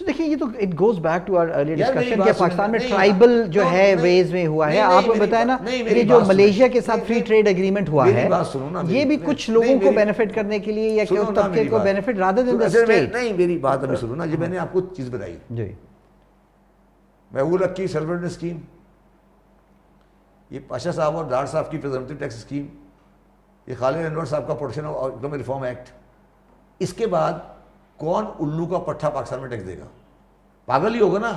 دیکھیے یہ تو it goes back to our earlier discussion کہ پاکستان میں ٹرائبل جو ہے ویز میں ہوا ہے. آپ بتائیں نا, یہ جو ملیشیا کے ساتھ فری ٹریڈ اگریمنٹ ہوا ہے, یہ بھی کچھ لوگوں کو بینیفٹ کرنے کے لیے یا کہ طبقے کو benefit rather than the state. نہیں, میری بات ابھی سنو نا. جب میں نے آپ کو چیز بتائی, جی, محبوب کی سیلف اسکیم, یہ پاشا صاحب اور ڈار صاحب کی پریزمپٹیو ٹیکس اسکیم, یہ خالد انور صاحب کا production of economic reform act. اس کے بعد کون الو کا پٹھا پاکستان میں ٹیکس دے گا؟ پاگل ہی ہوگا نا.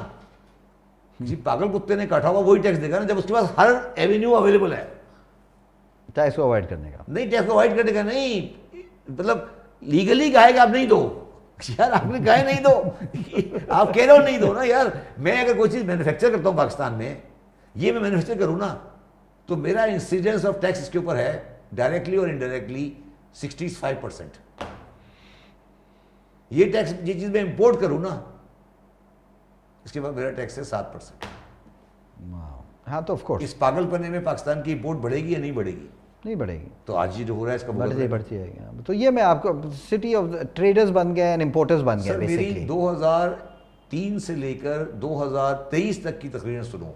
کسی پاگل کتے نے کاٹا ہوا وہی ٹیکس دے گا نا, جب اس کے پاس ہر ایونیو اویلیبل ہے. ٹیکس کو اوائڈ کرنے کا نہیں, ٹیکس کو اوائڈ کرنے کا نہیں, مطلب لیگلی کہے گا آپ نہیں دو. یار آپ نے کہا نہیں دو, آپ کہہ رہے ہو نہیں دو نا. یار میں اگر کوئی چیز مینوفیکچر کرتا ہوں پاکستان میں, یہ میں مینوفیکچر کروں نا, تو میرا انسیڈنس آف ٹیکس اس کے اوپر ہے ڈائریکٹلی اور انڈائریکٹلی 65%. یہ ٹیکس یہ چیز میں امپورٹ کروں نا, اس کے بعد میرا ٹیکس ہے 7%. ہاں, تو آف کورس اس پاگل پنے میں پاکستان کی امپورٹ بڑھے گی یا نہیں بڑھے گی؟ نہیں بڑھے گی. تو آج یہ جو ہو رہا ہے اس کا بڑھتی جائے گی. تو یہ میں آپ کو سٹی آف ٹریڈرز بن گئے, امپورٹرز بن گئے. میری 2003 سے لے کر 2023 تک کی تقریریں سنو,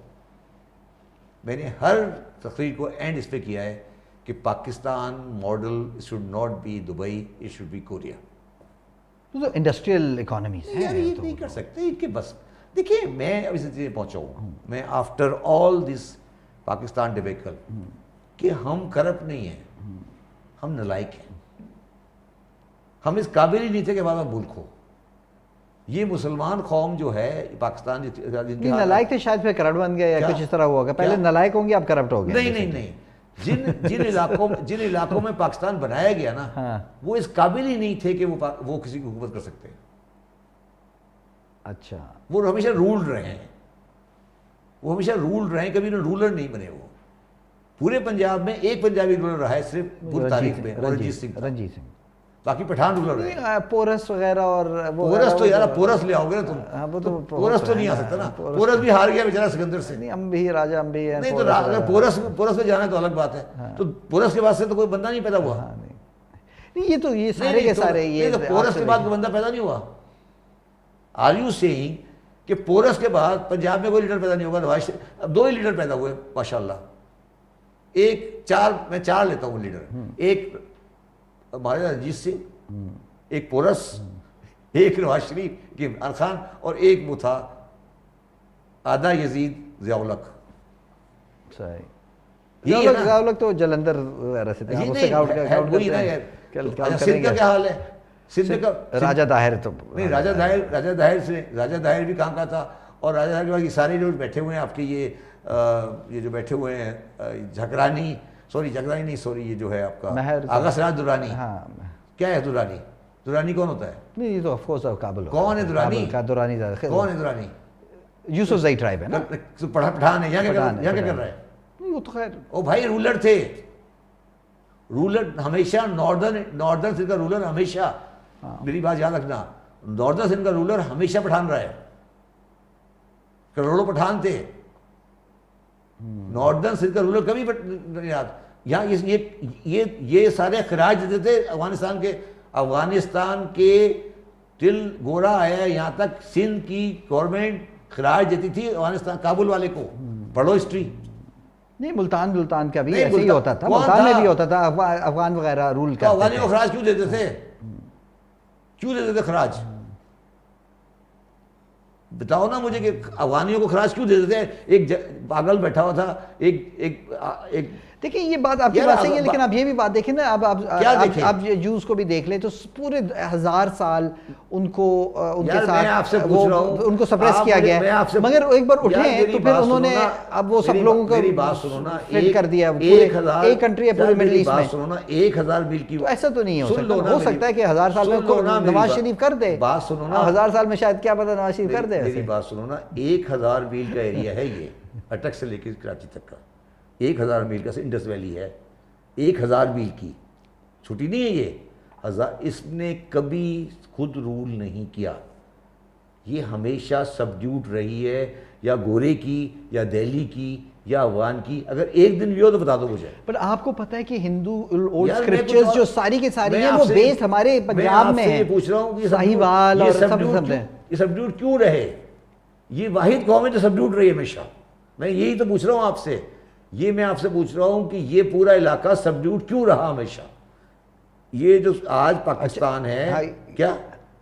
میں نے ہر تقریر کو اینڈ اس پہ کیا ہے کہ Pakistan model should not be Dubai, it should be Korea. تو انڈسٹریل اکانومیز ہیں, یار یہ نہیں کر سکتے ان کے بس. دیکھیے میں اب اس چیزیں پہنچا ہوں, میں آفٹر آل دس پاکستان ڈیبیکل, کہ ہم کرپٹ نہیں ہیں, ہم نالائق ہیں. ہم اس قابل ہی نہیں تھے کہ ہمارا ملک ہو. یہ مسلمان قوم جو ہے پاکستان, نالائق تھے شاید پھر کرپٹ بن گئے یا کچھ اس طرح ہوا ہوگا. پہلے نالائق ہوں گے, اب کرپٹ ہو گئے. نہیں, جن علاقوں میں پاکستان بنایا گیا نا, وہ اس قابل ہی نہیں تھے کہ وہ کسی کو حکومت کر سکتے ہیں. اچھا, وہ ہمیشہ رول رہے ہیں, کبھی رولر نہیں بنے. وہ پورے پنجاب میں ایک پنجابی رولر رہا ہے صرف تاریخ میں, رنجیت سنگھ. باقی پٹھان رولر رہے. پورس وغیرہ, اور پورس تو یار پورس لے آؤ گے نا تم, پورس تو نہیں آ سکتا نا. پورس بھی ہار گیا بیچارہ سکندر سے. نہیں, ہم بھی راجا ہم بھی ہیں. نہیں تو اگر پورس میں جانا ہے تو الگ بات ہے. تو پورس کے بعد سے تو کوئی بندہ نہیں پیدا ہوا. یہ تو یہ سارے کے سارے یہ پورس کے بعد کوئی بندہ پیدا نہیں ہوا. آر یو سیئنگ کہ پورس کے بعد پنجاب میں کوئی لیڈر پیدا نہیں ہوگا؟ نواز شریف اب 2 ہی لیڈر پیدا ہوئے ماشاء اللہ. میں چار لیتا ہوں لیڈر. ایک ہمارے رنجیت سنگھ، ایک پورس، ایک نواز شریف عمران خان، اور ایک وہ تھا آدھا یزید ضیاء الحق. ضیاء الحق تو جلندر وغیرہ سے تھے. سندھ کا کیا حال ہے؟ سندھ کا راجہ طاہر تو نہیں، راجہ طاہر بھی کام کا تھا. اور راجہ طاہر کے بعد یہ سارے جو بیٹھے ہوئے ہیں آپ کے یہ جو بیٹھے ہوئے ہیں جھکرانی یہ جو ہے آپ کا آغا سراج درانی. کیا ہے درانی کون ہوتا ہے؟ نہیں یہ تو آف کورس کابل. کون ہے درانی؟ کون ہے درانی؟ یوسف زئی ٹرائب ہے نا، پٹھان ہے. یہاں کیا کر رہا ہے؟ وہ تو خیر او بھائی رولر تھے. رولر ہمیشہ ناردرن سندھ کا رولر ہمیشہ، میری بات یاد رکھنا، ناردرن سندھ کا رولر ہمیشہ پٹھان رہا ہے. کروڑوں پٹھان تھے. ناردرن سندھ کا رولر کبھی یہاں یہ سارے خراج دیتے تھے افغانستان کے. افغانستان کے دل گورا آیا یہاں تک سندھ کی گورنمنٹ خراج دیتی تھی افغانستان کابل والے کو. پڑھو ہسٹری. نہیں ملتان کا بھی ایسے ہی ہوتا تھا. ملتان میں بھی ہوتا تھا. افغان وغیرہ رول کرتے تھے. افغانیوں کو خراج کیوں دیتے تھے خراج؟ بتاؤ نا مجھے کہ افغانیوں کو خراج کیوں دیتے تھے؟ ایک پاگل بیٹھا ہوا تھا. ایک دیکھیں یہ بات آپ کی بات صحیح ہے، لیکن آپ یہ بھی بات دیکھیں نا، اب جوز کو بھی دیکھ لیں تو پورے 1000 سال ان کو ان کے ساتھ ان کو سپریس کیا گیا ہے، مگر ایک بار اٹھیں تو پھر انہوں نے اب وہ سب لوگوں کو فٹ کر دیا. ایک کنٹری ہے پورے مڈل ایسٹ میں. سنو نا 1000 میل کی ایسا تو نہیں ہو سکتا ہے کہ 1000 سال میں نواز شریف کر دے. بات سنو نا، 1000 سال میں شاید کیا پتا نواز شریف کر دے. میری بات سنو نا، 1000 میل کا ایریا ہے یہ اٹک سے لے کے کراچی تک کا. 1000 میل کا انڈس ویلی ہے. 1000 میل کی چھٹی نہیں ہے یہ. اس نے کبھی خود رول نہیں کیا. یہ ہمیشہ سبڈیوٹ رہی ہے، یا گورے کی یا دہلی کی یا افغان کی. اگر ایک دن بھی ہو تو بتا دو مجھے. پر آپ کو پتہ ہے کہ ہندو اولڈ اسکرپچرز جو ساری کے ساری ہیں وہ بیس ہمارے پنجاب میں ہیں. یہ پوچھ رہا ہوں کہ ساہیوال اور سب یہ سبڈیوٹ کیوں رہے؟ یہ واحد قوم ہے جو سبڈیوٹ رہی ہے ہمیشہ. میں یہی تو پوچھ رہا ہوں آپ سے. یہ میں آپ سے پوچھ رہا ہوں کہ یہ پورا علاقہ سبڈیوٹ کیوں رہا ہمیشہ؟ یہ جو آج پاکستان ہے کیا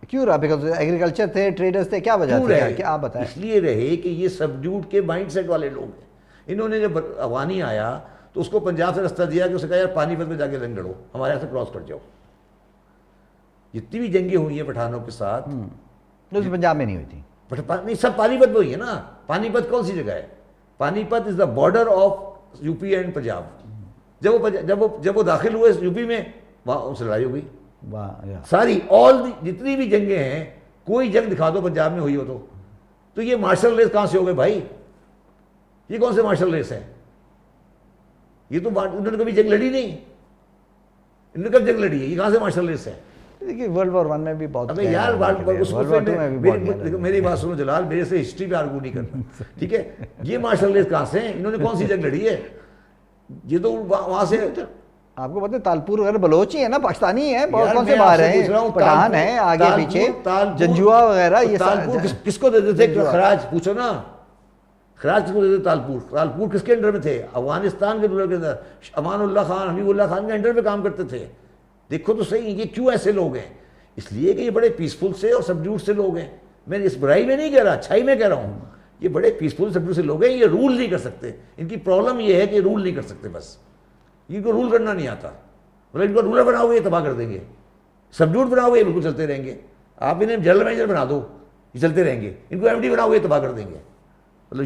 کیوں رہا؟ بیکاز ایگریکلچر تھے، ٹریڈرز تھے. کیا وجہ تھی کہ آپ بتائیں؟ اس لیے رہے کہ یہ سبڈیوٹ کے مائنڈ سیٹ والے لوگ ہیں. انہوں نے جب افغانی آیا تو اس کو پنجاب سے رستہ دیا کہ اسے کہا یار پانی پت میں جا کے جنگ لڑو، ہمارے یہاں سے کراس کر جاؤ. جتنی بھی جنگیں ہوئی ہیں پٹھانوں کے ساتھ پنجاب میں نہیں ہوئی تھی. نہیں، سب پانی پت میں ہوئی ہے نا. پانی پت کون سی جگہ ہے؟ Panipat is the border of U P and Punjab. جب وہ داخل ہوئے یو پی میں، وہاں ان سے لڑائی ہو گئی ساری. جتنی بھی جنگیں ہیں، کوئی جنگ دکھا دو پنجاب میں ہوئی ہو تو یہ مارشل ریس کہاں سے ہو گئے بھائی؟ یہ کون سے مارشل ریس ہیں؟ یہ تو انہوں نے کبھی جنگ لڑی نہیں. انہوں نے کب جنگ لڑی ہے؟ یہ کہاں سے مارشل ریس ہے؟ دیکھیے ورلڈ وار 1 میں بھی بہت. ابے یار میری بات سنو جلال، میرے سے ہسٹری پہ آرگو نہیں کرنا، ٹھیک ہے؟ یہ مارشل ریس کہاں سے ہیں؟ انہوں نے کون سی جنگ لڑی ہے؟ یہ تو وہاں سے آپ کو پتہ ہے تالپور وغیرہ بلوچ ہی ہے نا، پاکستانی ہیں. بہت کون سے باہر ہیں، پٹھان ہیں آگے پیچھے، جنجوا وغیرہ. یہ تالپور کس کو دیتے تھے خراج؟ پوچھو نا، خراج کس کو دیتے تھے؟ تالپور کس کے انڈر میں تھے؟ افغانستان کے رولر کے اندر. امان اللہ خان، حبیب اللہ خان کے انڈر میں کام کرتے تھے. دیکھو تو صحیح یہ کیوں ایسے لوگ ہیں. اس لیے کہ یہ بڑے پیسفل سے اور سبڈیوٹ سے لوگ ہیں. میں اس برائی میں نہیں کہہ رہا، اچھائی میں کہہ رہا ہوں. یہ بڑے پیسفل سبڈیوٹ سے لوگ ہیں. یہ رول نہیں کر سکتے. ان کی پرابلم یہ ہے کہ رول نہیں کر سکتے. بس ان کو رول کرنا نہیں آتا. مطلب ان کو رولر بناؤ گے یہ تباہ کر دیں گے. سبڈیوٹ بناؤ گے یہ بالکل چلتے رہیں گے. آپ انہیں جنرل مینیجر بنا دو یہ چلتے رہیں گے. ان کو ایم ڈی بناؤ گے یہ تباہ کر دیں گے. مطلب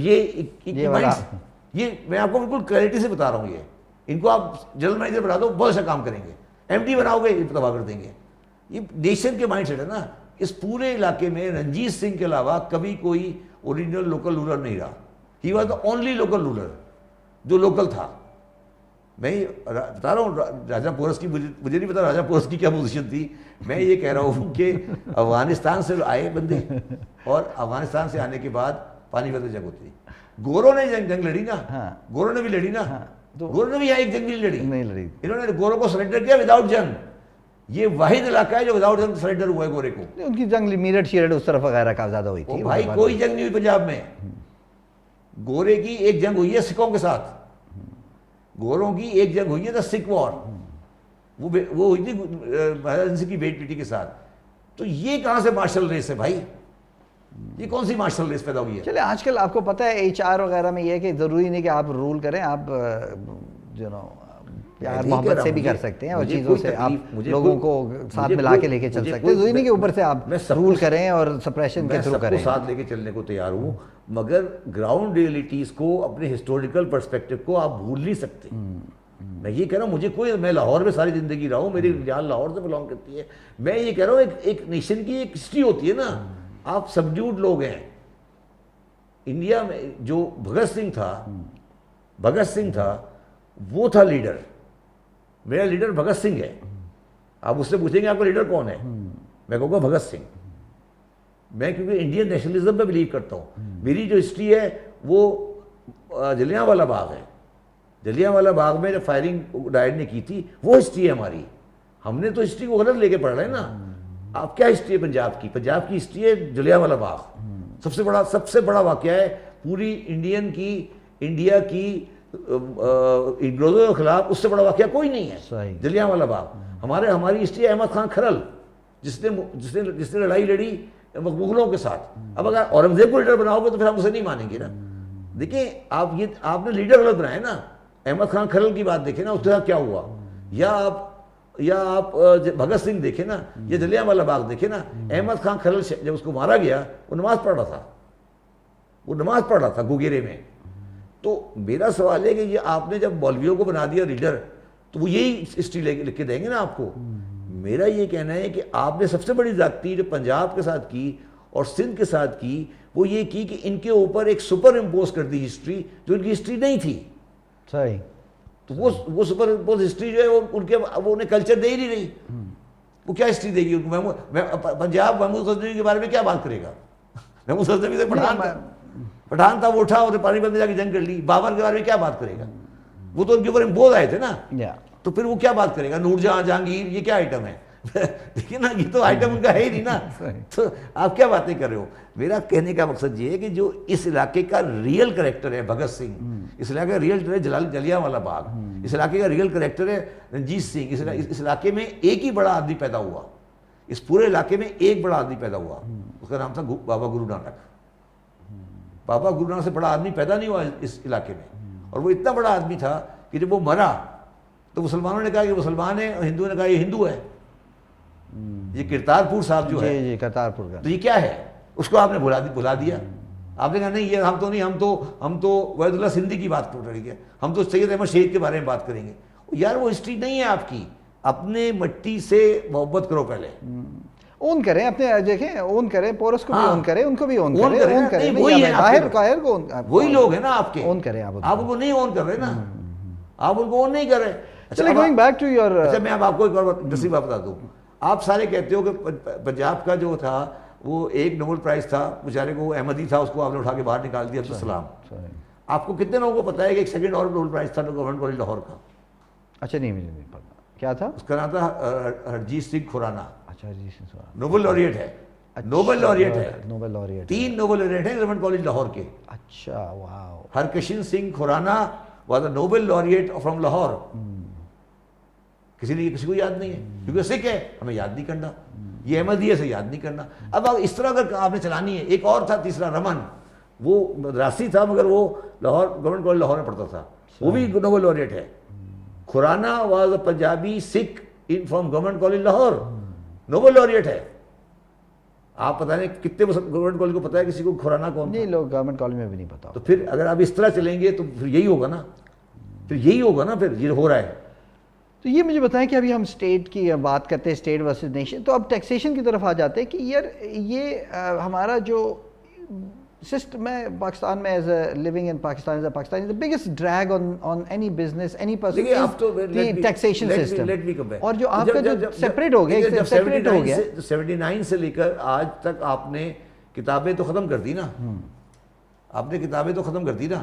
یہ میں آپ کو بالکل کلیئرٹی سے بتا رہا ہوں. یہ ان کو آپ جنرل مینیجر بنا دو بہت اچھا کام کریں گے. ایم ڈی بناؤ گے یہ تباہ کر دیں گے. یہ نیشن کے مائنڈ سیٹ ہے نا. اس پورے علاقے میں رنجیت سنگھ کے علاوہ کبھی کوئی اوریجنل لوکل رولر نہیں رہا. He was the only local ruler جو لوکل تھا. میں بتا رہا ہوں راجہ پورس کی، مجھے نہیں پتا راجہ پورس کی کیا پوزیشن تھی. میں یہ کہہ رہا ہوں کہ افغانستان سے آئے بندے، اور افغانستان سے آنے کے بعد پانی پت میں جنگ ہوتی. گوروں نے جنگ لڑی نا، گوروں نے بھی لڑی نا. گوروں نے بھی یہاں ایک جنگ نہیں لڑی. انہوں نے گوروں کو سرنڈر کیا وداؤٹ جنگ. یہ واحد علاقہ ہے جو وداؤٹ جنگ سرنڈر ہوا ہے گورے کو. ان کی جنگ میرٹھ شیرٹ اس طرف وغیرہ کا زیادہ ہوئی تھی. بھائی کوئی جنگ نہیں ہوئی پنجاب میں. گورے کی ایک جنگ ہوئی ہے سکھوں کے ساتھ, گوروں کی ایک جنگ ہوئی ہے دا سکھ وار, وہ ہوئی تھی مہاراجا کی بیٹی کے ساتھ. تو یہ کہاں سے مارشل ریس ہے بھائی, یہ کون سی مارشل ریس پیدا ہوئی ہے؟ چلے آج کل آپ کو پتہ ہے HR وغیرہ میں یہ ہے کہ ضروری نہیں کہ آپ رول کریں, آپ جو نا پیار محبت سے بھی کر سکتے ہیں اور چیزوں سے آپ لوگوں کو ساتھ ملا کے لے کے چل سکتے ہیں. ضروری نہیں کہ اوپر سے آپ رول کریں اور سپریشن کے تھرو کریں. میں ساتھ لے کے چلنے کو تیار ہوں, مگر گراؤنڈ ریئلٹیز کو, اپنے ہسٹوریکل پرسپیکٹو کو آپ بھول نہیں سکتے. میں یہ کہہ رہا ہوں, مجھے کوئی, میں لاہور میں ساری زندگی رہا ہوں, میری جان لاہور سے بلانگ کرتی ہے. میں یہ کہہ رہا ہوں ایک نیشن کی ایک ہسٹری ہوتی ہے نا. آپ سبڈیوڈ لوگ ہیں. انڈیا میں جو بھگت سنگھ تھا وہ تھا لیڈر. میرا لیڈر بھگت سنگھ ہے. آپ اس سے پوچھیں گے آپ کا لیڈر کون ہے, میں کہوں گا بھگت سنگھ. میں کیونکہ انڈین نیشنلزم میں بلیو کرتا ہوں. میری جو ہسٹری ہے وہ جلیاں والا باغ ہے. جلیاں والا باغ میں جو فائرنگ ڈائر نے کی تھی وہ ہسٹری ہے ہماری. ہم نے تو ہسٹری کو غلط لے کے پڑھ رہے ہیں نا. آپ کیا ہسٹری ہے پنجاب کی؟ پنجاب کی ہسٹری ہے جلیاں والا باغ. سب سے بڑا واقعہ ہے پوری انڈیا کی انگریزوں کے خلاف, اس سے بڑا واقعہ کوئی نہیں ہے جلیاں والا باغ. ہماری ہسٹری ہے احمد خان کھرل, جس نے لڑائی لڑی مغلوں کے ساتھ. اب اگر اورنگزیب کو لیڈر بناؤ گے تو پھر ہم اسے نہیں مانیں گے نا. دیکھیں آپ نے لیڈر غلط بنایا نا. احمد خان کھرل کی بات دیکھیں نا, اس کے ساتھ کیا ہوا. یا آپ بھگت سنگھ دیکھیں نا, یا جلیاں والا باغ دیکھیں نا. احمد خان کھرل جب اس کو مارا گیا وہ نماز پڑھ رہا تھا گوگیرے میں. تو میرا سوال ہے کہ یہ آپ نے جب مولویوں کو بنا دیا لیڈر, تو وہ یہی ہسٹری لکھ کے دیں گے نا آپ کو. میرا یہ کہنا ہے کہ آپ نے سب سے بڑی زیادتی جو پنجاب کے ساتھ کی اور سندھ کے ساتھ کی, وہ یہ کی کہ ان کے اوپر ایک سپر امپوز کر دی ہسٹری جو ان کی ہسٹری نہیں تھی. صحیح. تو وہ سپر امپوز ہسٹری جو ہے وہ انہیں کلچر دے ہی نہیں رہی. وہ کیا ہسٹری دے گی ان کو؟ پنجاب محمود غزنوی کے بارے میں کیا بات کرے گا؟ محمود غزنوی سے پٹھان تھا, وہ اٹھا اور پانی بند میں جا کے جنگ کر لی. بابر کے بارے میں کیا بات کرے گا؟ وہ تو ان کے اوپر امپوز آئے تھے نا. تو پھر وہ کیا بات کرے گا؟ نور جہاں جہانگیر, یہ کیا آئٹم ہے؟ دیکھیے نا, یہ تو آئٹم ان کا ہے ہی نہیں نا. تو آپ کیا باتیں کر رہے ہو؟ میرا کہنے کا مقصد یہ ہے کہ جو اس علاقے کا ریئل کریکٹر ہے بھگت سنگھ, اس علاقے کا ریئل کریکٹر ہے جلیاں والا باغ, اس علاقے کا ریئل کریکٹر ہے رنجیت سنگھ. اس علاقے میں ایک ہی بڑا آدمی پیدا ہوا, اس پورے علاقے میں ایک بڑا آدمی پیدا ہوا, اس کا نام تھا بابا گرو نانک. بابا گرو نانک سے بڑا آدمی پیدا نہیں ہوا اس علاقے میں. اور وہ اتنا بڑا آدمی تھا کہ جب وہ مرا تو مسلمانوں نے کہا کہ مسلمان ہے, اور ہندوؤں نے کہا یہ ہندو ہے. یہ کرتارپور صاحب جو ہے, کرتارپور کا, تو یہ کیا ہے؟ اس کو آپ نے بلا دیا. آپ نے کہا نہیں, یہ ہم تو نہیں, ہم تو وحید اللہ سندھی کی بات کر رہے ہیں, ہم تو سید احمد شہید کے بارے میں بات کریں گے. یار وہ ہسٹری نہیں ہے آپ کی. اپنے مٹی سے محبت کرو پہلے. اون کریں اپنے, دیکھیں اون کریں, پورس کو بھی اون کریں, ان کو بھی اون کریں. وہی ہے, وہی لوگ ہیں نا آپ کے. اون کریں آپ ان کو نہیں اون کر رہے نا, آپ ان کو اون نہیں کر رہے. چلیں گوئنگ بیک ٹو یور, اچھا میں اب آپ کو ایک اور انٹرسٹنگ بات بتا دوں. آپ سارے کہتے ہو کہ پنجاب کا جو تھا وہ ایک نوبل پرائز تھا, بیچارے کو احمدی تھا, اس کو آپ نے اٹھا کے باہر نکال دیا, عبدالسلام. آپ کو کتنے لوگوں کو پتا ہے کہ ایک سیکنڈ اور نوبل پرائز تھا گورنمنٹ کالج لاہور کا؟ اچھا نہیں, مجھے نہیں پتا کیا تھا. اس کا نام تھا ہرجیت سنگھ کھرانا. اچھا, ہرجیت سنگھ کھرانا نوبل laureate ہے. نوبل laureate ہے, نوبل laureate, 3 نوبل laureate ہیں گورنمنٹ کالج لاہور کے. اچھا, واو. ہرکشن Singh Khurrana was a Nobel laureate from Lahore. کسی کو یاد نہیں ہے کیونکہ سکھ ہے, ہمیں یاد نہیں کرنا. یہ احمدی ہے, سے یاد نہیں کرنا. اب اس طرح اگر آپ نے چلانی ہے. ایک اور تھا تیسرا, رمن, وہ مدراسی تھا مگر وہ لاہور گورنمنٹ کالج لاہور میں پڑھتا تھا, وہ بھی نوبل laureate ہے. Khurana was a Punjabi Sikh from Government College Lahore, Nobel laureate ہے. آپ پتہ نہیں کتنے گورنمنٹ کالج کو پتا ہے کسی کو کھرانا کون؟ نہیں, لوگ گورنمنٹ کالج میں بھی نہیں پتا. تو پھر اگر آپ اس طرح چلیں گے تو پھر یہی ہوگا نا, پھر یہ ہو رہا ہے. تو یہ مجھے بتائیں کہ ابھی ہم اسٹیٹ کی بات کرتے ہیں, اسٹیٹ ورسز نیشن, تو اب ٹیکسیشن کی طرف آ جاتے ہیں کہ یار یہ ہمارا جو سسٹم ہے پاکستان میں, as a living in Pakistan, as a Pakistani, the biggest drag on any business, any person is the taxation system. اور جو آپ کا جو سیپریٹ ہو گیا, سیپریٹ ہو گیا 79 سے لے کر آج تک آپ نے کتابیں تو ختم کر دی نا. آپ نے کتابیں تو ختم کر دی نا.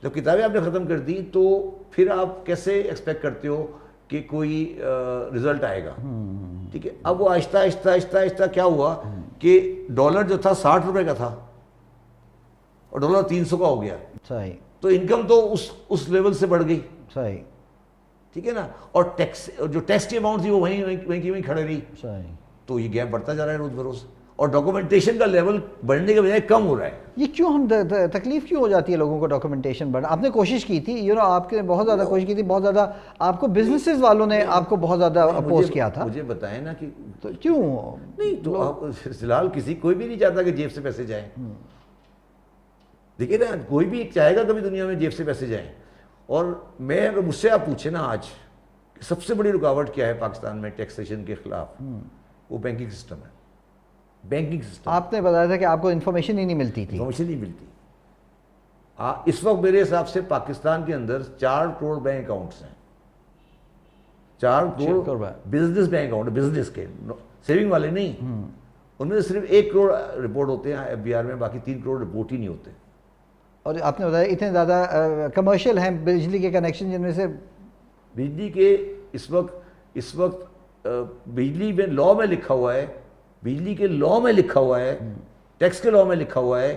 جب کتابیں آپ نے ختم کر دی تو پھر آپ کیسے ایکسپیکٹ کرتے ہو کہ کوئی رزلٹ آئے گا. ٹھیک ہے, اب وہ آہستہ آہستہ آہستہ آہستہ کیا ہوا کہ ڈالر جو تھا 60 روپے کا تھا اور ڈالر 300 کا ہو گیا. صحیح. تو انکم تو اس لیول سے بڑھ گئی. صحیح. ٹھیک ہے نا, اور ٹیکس جو ٹیکس کی اماؤنٹ تھی وہ وہیں کی وہیں کھڑے رہی. صحیح. تو یہ گیپ بڑھتا جا رہا ہے روز بروز, اور ڈاکومنٹیشن کا لیول بڑھنے کے بجائے کم ہو رہا ہے. یہ کیوں ہم تکلیف کیوں ہو جاتی ہے لوگوں کو ڈاکومنٹیشن بڑھنا؟ آپ نے کوشش کی تھی, آپ کے بہت زیادہ کوشش کی تھی, بہت زیادہ آپ کو بزنسز والوں نے آپ کو بہت زیادہ اپوز کیا تھا. مجھے بتائیں نا کہ کیوں نہیں, تو فی الحال کوئی بھی نہیں چاہتا کہ جیب سے پیسے جائیں. دیکھیے نا, کوئی بھی چاہے گا کبھی دنیا میں جیب سے پیسے جائیں. اور میں اگر مجھ سے آپ پوچھیں نا آج سب سے بڑی رکاوٹ کیا ہے پاکستان میں ٹیکسیشن کے خلاف, وہ بینکنگ سسٹم ہے. بینکنگ سسٹم, آپ نے بتایا تھا کہ آپ کو انفارمیشن ہی نہیں ملتی تھی. انفارمیشن نہیں ملتی. اس وقت میرے حساب سے پاکستان کے اندر 4 کروڑ بینک اکاؤنٹس ہیں. 4 crore business bank account, business کے, سیونگ والے نہیں. ان میں صرف 1 کروڑ رپورٹ ہوتے ہیں FBR میں, باقی 3 کروڑ رپورٹ ہی نہیں ہوتے. اور آپ نے بتایا اتنے زیادہ کمرشل ہیں بجلی کے کنیکشن جن میں سے بجلی کے اس وقت بجلی میں لاء میں لکھا ہوا ہے, بجلی کے لاء میں لکھا ہوا ہے, ٹیکس کے لاء میں لکھا ہوا ہے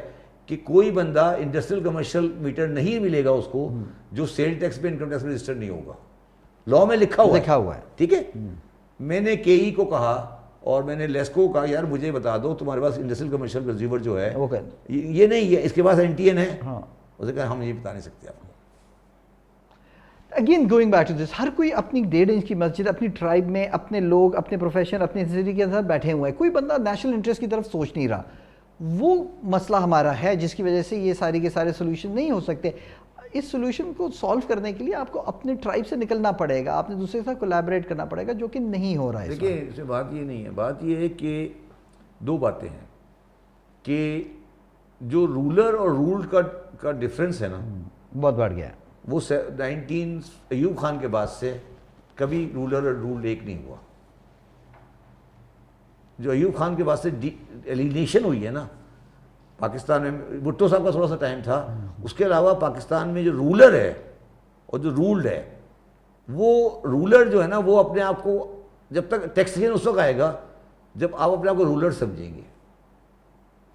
کہ کوئی بندہ انڈسٹریل کمرشل میٹر نہیں ملے گا اس کو جو سیل ٹیکس پہ انکم ٹیکس میں رجسٹر نہیں ہوگا. لاء میں لکھا ہوا ہے. ٹھیک ہے, میں نے KE کو کہا اور میں نے لیسکو کو کہا یار مجھے بتا دو تمہارے پاس انڈسٹریل کمرشل کنزیومر جو ہے یہ نہیں ہے, اس کے پاس NTN ہے. اس نے کہا ہم یہ بتا نہیں سکتے آپ کو. Again going back to this, ہر کوئی اپنی 1.5 انچ کی مسجد, اپنی ٹرائب میں اپنے لوگ اپنے پروفیشن اپنے سٹی کے اندر بیٹھے ہوئے ہیں. کوئی بندہ نیشنل انٹرسٹ کی طرف سوچ نہیں رہا. وہ مسئلہ ہمارا ہے جس کی وجہ سے یہ ساری کے سارے سولوشن نہیں ہو سکتے. اس سولوشن کو سالو کرنے کے لیے آپ کو اپنے ٹرائب سے نکلنا پڑے گا, آپ نے دوسرے کے ساتھ کولیبریٹ کرنا پڑے گا, جو کہ نہیں ہو رہا ہے. دیکھیے اس میں بات یہ نہیں ہے, بات یہ ہے کہ 2 باتیں ہیں کہ جو رولر اور رول کا ڈفرینس ہے نا بہت بڑھ گیا ہے. وہ 19 ایوب خان کے بعد سے کبھی رولر اور رول ایک نہیں ہوا. جو ایوب خان کے بعد سے ایلینیشن ہوئی ہے نا پاکستان میں, بھٹو صاحب کا تھوڑا سا ٹائم تھا, اس کے علاوہ پاکستان میں جو رولر ہے اور جو رولڈ ہے, وہ رولر جو ہے نا وہ اپنے آپ کو جب تک ٹیکسیشن اس وقت آئے گا جب آپ اپنے آپ کو رولر سمجھیں گے.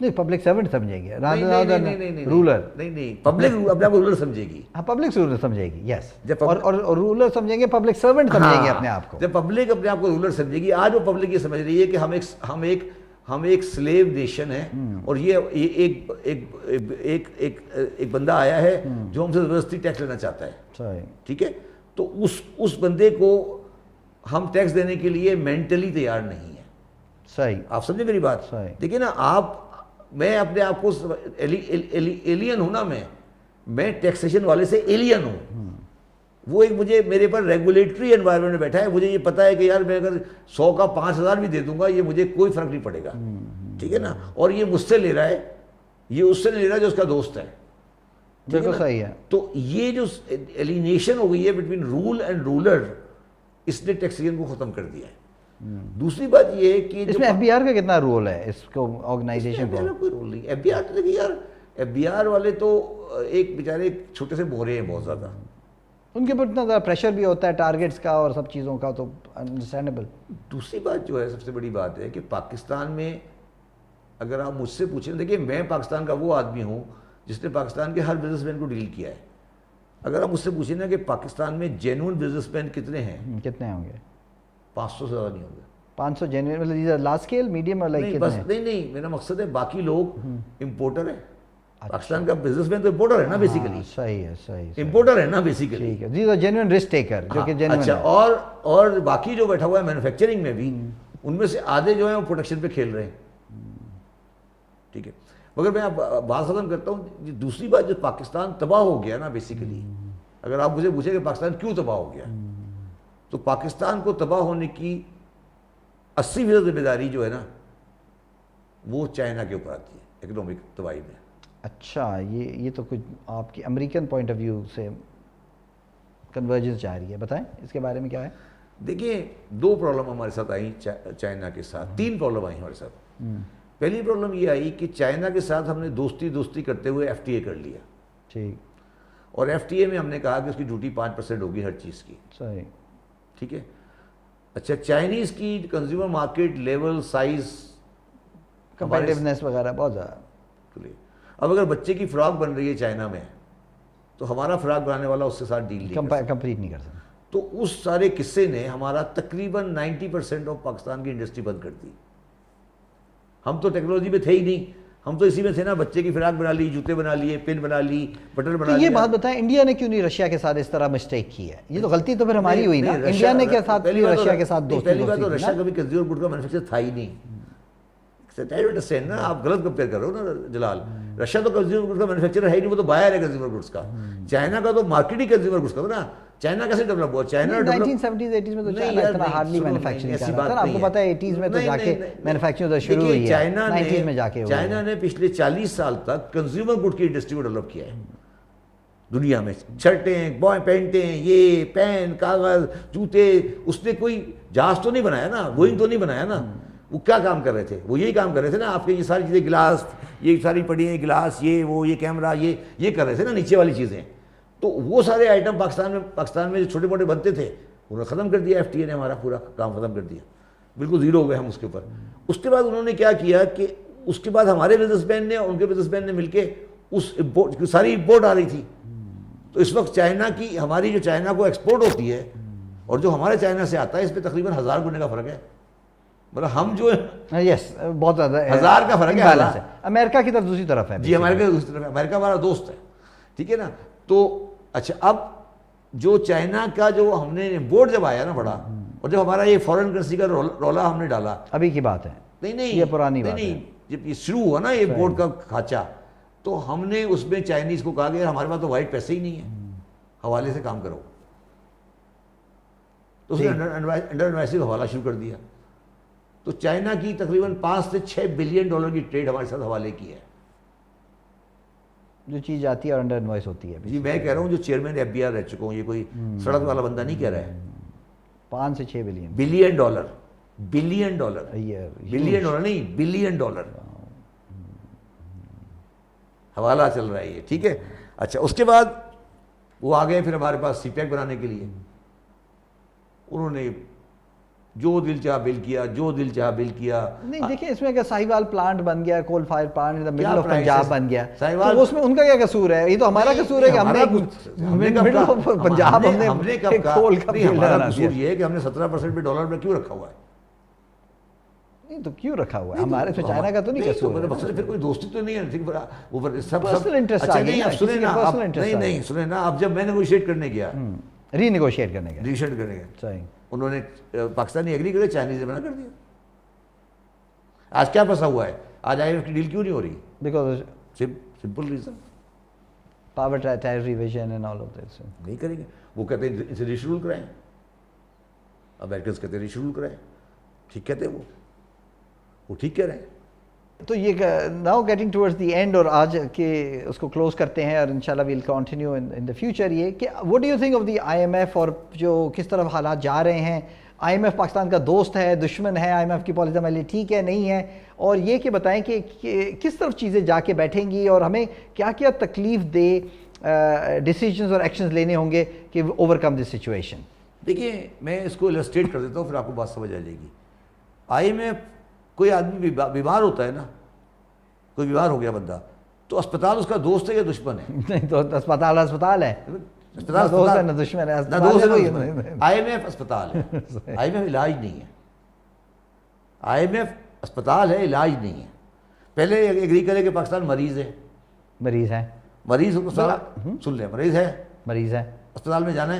نہیں, پبلک سرونٹ سمجھیں گے, رولر نہیں, پبلک اپنے آپ کو رولر سمجھے گی. ہاں, پبلک رولر سمجھے گی, یس. اور رولر سمجھیں گے, پبلک سرونٹ سمجھیں گے اپنے آپ کو. جب پبلک اپنے آپ کو رولر سمجھے گی, آج وہ پبلک یہ سمجھ رہی ہے کہ ہم ایک سلیو نیشن ہے اور یہ ایک بندہ آیا ہے جو ہم سے زبردستی ٹیکس لینا چاہتا ہے. ٹھیک ہے, تو اس بندے کو ہم ٹیکس دینے کے لیے مینٹلی تیار نہیں ہے. صحیح, آپ سمجھے میری بات. دیکھیں نا, میں اپنے آپ کو ایلین ہوں نا, میں ٹیکسیشن والے سے ایلین ہوں. وہ ایک میرے پر ریگولیٹری انوائرمنٹ میں بیٹھا ہے, مجھے یہ پتا ہے کہ یار میں اگر 100 کا 5000 بھی دے دوں گا یہ مجھے کوئی فرق نہیں پڑے گا. ٹھیک ہے نا, اور یہ مجھ سے لے رہا ہے, یہ اس سے نہیں لے رہا جو اس کا دوست ہے. بالکل صحیح ہے. تو یہ جو ایلینیشن ہو گئی ہے بٹوین رول اینڈ رولر, اس نے ٹیکسیشن کو ختم کر دیا ہے. دوسری بات یہ ہے کہ اس میں FBR کا کتنا رول ہے اس کو آرگنائزیشن کو؟ کوئی رول نہیں. FBR تو دیکھیے یار, FBR والے تو ایک بیچارے چھوٹے سے بورے ہیں بہت زیادہ, ان کے اوپر اتنا زیادہ پریشر بھی ہوتا ہے ٹارگیٹس کا اور سب چیزوں کا, تو انڈرسٹینڈیبل. دوسری بات جو ہے سب سے بڑی بات ہے کہ پاکستان میں اگر آپ مجھ سے پوچھیں, دیکھیے میں پاکستان کا وہ آدمی ہوں جس نے پاکستان کے ہر بزنس مین کو ڈیل کیا ہے. اگر آپ مجھ سے پوچھیں نا کہ پاکستان میں جینوئن بزنس مین کتنے ہیں, کتنے ہوں گے؟ 500 سے زیادہ نہیں ہوں گے. 500 جینوئن, مطلب لارج اسکیل, میڈیم, اور لائک کتنے؟ نہیں, میرا مقصد ہے باقی لوگ امپورٹر ہیں. پاکستان کا بزنس مین تو امپورٹر ہے نا بیسیکلی. صحیح ہے, صحیح, امپورٹر ہے نا بیسیکلی. ٹھیک ہے, these are genuine risk taker جو کہ جینوئن. اچھا, اور باقی جو بیٹھا ہوا ہے مینوفیکچرنگ میں بھی, ان میں سے آدھے جو ہیں وہ پروڈکشن پہ کھیل رہے ہیں. ٹھیک ہے, مگر میں بات ختم کرتا ہوں. دوسری بات جو پاکستان تباہ ہو گیا نا بیسیکلی, اگر آپ مجھے پوچھیں کہ پاکستان کیوں تباہ ہو گیا, تو پاکستان کو تباہ ہونے کی 80% ذمہ داری جو ہے نا وہ چائنا کے اوپر آتی ہے اکنامک تباہی میں. اچھا, یہ تو کچھ آپ کی امریکن پوائنٹ آف ویو سے کنورجنس جا رہی ہے, بتائیں اس کے بارے میں کیا ہے؟ دیکھیں 2 پرابلم ہمارے ساتھ آئیں چائنا کے ساتھ, 3 پرابلم آئیں ہمارے ساتھ. پہلی پرابلم یہ آئی کہ چائنا کے ساتھ ہم نے دوستی کرتے ہوئے FTA کر لیا. ٹھیک, اور FTA میں ہم نے کہا کہ اس کی ڈیوٹی 5% ہوگی ہر چیز کی. صحیح. ٹھیک ہے. اچھا چائنیز کی کنزیومر مارکیٹ لیول سائز کمپیٹیونیس وغیرہ بہت زیادہ. اب اگر بچے کی فراک بن رہی ہے چائنا میں تو ہمارا فراک بنانے والا اس کے ساتھ ڈیل نہیں کمپلیٹ نہیں کر سکتا. تو اس سارے قصے نے ہمارا تقریباً 90% آف پاکستان کی انڈسٹری بند کر دی. ہم تو ٹیکنالوجی میں تھے ہی نہیں, ہم تو اسی میں تھے نا, بچے کی فراک بنا لی, جوتے بنا لیے, پن بنا لی, بٹن بنا لی. یہ بات بتائیں انڈیا نے کیوں نہیں رشیا کے ساتھ اس طرح مسٹیک کی ہے؟ یہ تو غلطی تو پھر ہماری ہوئی نا, انڈیا نے کے ساتھ رشیا کے ساتھ دوستی. پہلی بات تو رشیا کبھی کنزیومر گڈ کا مینوفیکچر تھا ہی نہیں. نا آپ غلط کمپیئر کر رہے ہو نا جلال. رشیا تو کنزیومر گڈ کا مینوفیکچرر ہے ہی نہیں, وہ تو بائر ہے کنزیومر گڈس کا. چائنا کا تو مارکیٹ ہی کنزیومر گڈس کا تھا نا. چائنا کیسے ڈیولپ ہوا؟ چائنا 1970s 80s میں تو چائنا اتنا ہارڈلی مینوفیکچرنگ کر رہا تھا. آپ کو پتہ ہے 80s میں تو جا کے مینوفیکچرنگ شروع ہوئی ہے, 90s میں جا کے. چائنا نے پچھلے 40 سال تک کنزیومر گڈ کی انڈسٹری کو ڈیولپ کیا ہے دنیا میں. شرٹیں, پینٹیں, یہ پین, کاغذ, جوتے. اس نے کوئی جہاز تو نہیں بنایا نا, بوئنگ تو نہیں بنایا نا. وہ کیا کام کر رہے تھے؟ وہ یہی کام کر رہے تھے نا. آپ کے یہ ساری چیزیں, گلاس یہ ساری پڑی ہیں, گلاس یہ وہ یہ کیمرہ یہ کر رہے تھے نا نیچے والی چیزیں. تو وہ سارے آئٹم پاکستان میں جو چھوٹے موٹے بنتے تھے انہوں نے ختم کر دیا. FTA نے ہمارا پورا کام ختم کر دیا, بالکل زیرو ہو گئے ہم اس کے اوپر. اس کے بعد انہوں نے کیا کیا کہ اس کے بعد ہمارے بزنس مین نے اور ان کے بزنس مین نے مل کے اس ساری امپورٹ آ رہی تھی. تو اس وقت چائنا کی, ہماری جو چائنا کو ایکسپورٹ ہوتی ہے اور جو ہمارے چائنا سے آتا ہے, اس پہ تقریباً 1000 گنے کا فرق ہے. مطلب ہم جو ہے یس بہت زیادہ 1000 کا فرق ہے. امریکہ کی طرف دوسری طرف ہے. جی امریکہ کی دوسری طرف ہے. امریکہ ہمارا دوست ہے, ٹھیک ہے نا. تو اچھا اب جو چائنا کا جو ہم نے امپورٹ جب آیا نا بڑا, اور جب ہمارا یہ فورن کرنسی کا رولا ہم نے ڈالا, ابھی کی بات ہے نہیں یہ پرانی بات ہے, جب یہ شروع ہوا نا یہ امپورٹ کا کھانچا, تو ہم نے اس میں چائنیز کو کہا کہ ہمارے پاس تو وائٹ پیسے ہی نہیں ہے, حوالے سے کام کرو. تو اس نے انڈر انوائسنگ حوالہ شروع کر دیا. تو چائنا کی تقریباً 5 سے 6 بلین ڈالر کی ٹریڈ ہمارے ساتھ حوالے کی ہے. جو چیز آتی ہے اور انڈر انوائس ہوتی ہے. جی میں کہہ رہا ہوں جو چیئرمین FBR رہ چکا ہوں, یہ کوئی سڑک والا بندہ نہیں کہہ رہا ہے. 5 سے 6 بلین ڈالر بلین ڈالر نہیں, بلین ڈالر حوالہ چل رہا ہے یہ, ٹھیک ہے. اچھا اس کے بعد وہ آ گئے پھر ہمارے پاس CPEC بنانے کے لیے. انہوں نے جو دل چاہ بل کیا, جو دل چاہ بل کیا. نہیں دیکھیں اس میں کہ ساہیوال پلانٹ بن گیا, coal fire plant middle of Punjab بن گیا, تو اس میں ان کا کیا قصور ہے؟ یہ تو ہمارا قصور ہے کہ ہم نے مڈل آف پنجاب ہم نے کول کا ہمارا قصور یہ ہے کہ ہم نے 17% پہ ڈالر میں کیوں رکھا ہوا ہے. نہیں تو کیوں رکھا ہوا ہے؟ ہمارے اس میں چائنا کا تو نہیں قصور ہے. پھر کوئی دوستی تو نہیں ہے, وہ سب پرسنل انٹرسٹ آ گیا. نہیں سنیں نا, اب جب میں نیگوشیٹ کرنے گیا, ری نیگوشیٹ کرنے گیا, انہوں نے پاکستانی ایگری کرے, چائنیز نے منع کر دیا. آج کیا پھنسا ہوا ہے؟ آج IMF کی ڈیل کیوں نہیں ہو رہی؟ Because simple reason, power tariff revision and all of this. نہیں کریں گے. وہ کہتے ہیں اسے ریشیڈول کرائیں, امریکنز کہتے ہیں ریشیڈول کرائیں. ٹھیک کہتے ہیں وہ ٹھیک کہہ رہے ہیں. تو یہ now getting towards the end, اور آج کے اس کو کلوز کرتے ہیں اور انشاءاللہ we'll continue in the future. یہ کہ what do you think of the IMF اور جو کس طرف حالات جا رہے ہیں؟ IMF پاکستان کا دوست ہے, دشمن ہے؟ IMF کی پالیسی ہمارے لیے ٹھیک ہے, نہیں ہے؟ اور یہ کہ بتائیں کہ کس طرف چیزیں جا کے بیٹھیں گی اور ہمیں کیا کیا تکلیف دہ ڈیسیجنز اور ایکشنز لینے ہوں گے کہ اوور کم دس سچویشن. دیکھیے میں اس کو السٹریٹ کر دیتا ہوں, پھر آپ کو بات سمجھ آ جائے گی. IMF کوئی آدمی بیمار ہوتا ہے نا, کوئی بیمار ہو گیا بندہ, تو اسپتال اس کا دوست ہے یا دشمن ہے؟ نہیں تو اسپتال ہے, دوست ہے نہ دشمن ہے. IMF اسپتال ہے, IMF علاج نہیں ہے. IMF اسپتال ہے, علاج نہیں ہے. پہلے ایگری کرے کہ پاکستان مریض ہے, مریض سن لیں, مریض ہے, اسپتال میں جانا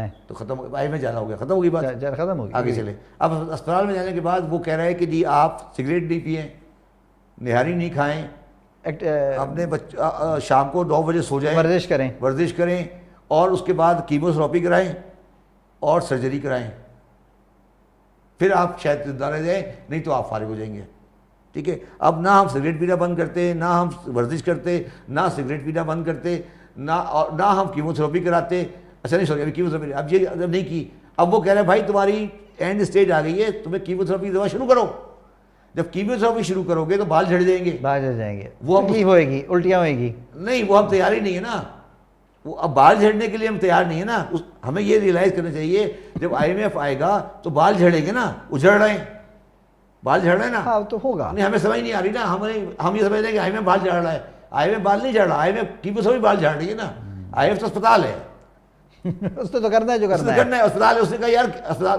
ہے تو ختم. IMF جانا ہو گیا, ختم ہوگی بات, ختم ہوگی. آگے چلے. اب اسپتال میں جانے کے بعد وہ کہہ رہا ہے کہ جی آپ سگریٹ نہیں پئیں, نہاری نہیں کھائیں, اپنے شام کو 9 بجے سو جائیں, ورزش کریں, اور اس کے بعد کیموتھراپی کرائیں اور سرجری کرائیں, پھر آپ شاید زندہ رہ جائیں, نہیں تو آپ فارغ ہو جائیں گے. ٹھیک ہے. اب نہ ہم سگریٹ پینا بند کرتے, نہ ہم ورزش کرتے, نہ سگریٹ پینا بند کرتے, نہ ہم کیموتھراپی کراتے. اچھا نہیں سوری, ابھی کیموتھراپی اب یہ اگر نہیں کی, اب وہ کہہ رہے ہیں بھائی تمہاری اینڈ اسٹیج آ گئی ہے, تمہیں کیموتھراپی کی دوا شروع کرو. جب کیموتھراپی شروع کرو گے تو بال جھڑ جائیں گے, وہ تکلیف ہوئے گی, الٹیاں ہوئے گی. نہیں, وہ ہم تیار ہی نہیں ہے نا. وہ اب بال جھڑنے کے لیے ہم تیار نہیں ہے نا. ہمیں یہ ریئلائز کرنا چاہیے جب IMF آئے گا تو بال جھڑیں گے نا, اجڑ رہے ہیں, بال جھڑ رہے ہیں نا. ہاں تو ہوگا. نہیں ہمیں سمجھ نہیں آ رہی نا, ہم یہ سمجھ رہے ہیں کہ IMF بال جھاڑ رہا ہے. IMF بال نہیں جھاڑ رہا, IMF کی بھی بال جھاڑ رہی ہے نا. IMF تو اسپتال ہے, اس نے تو کرنا ہے جو کرنا ہے. اسپتال ہے. اس نے کہا یار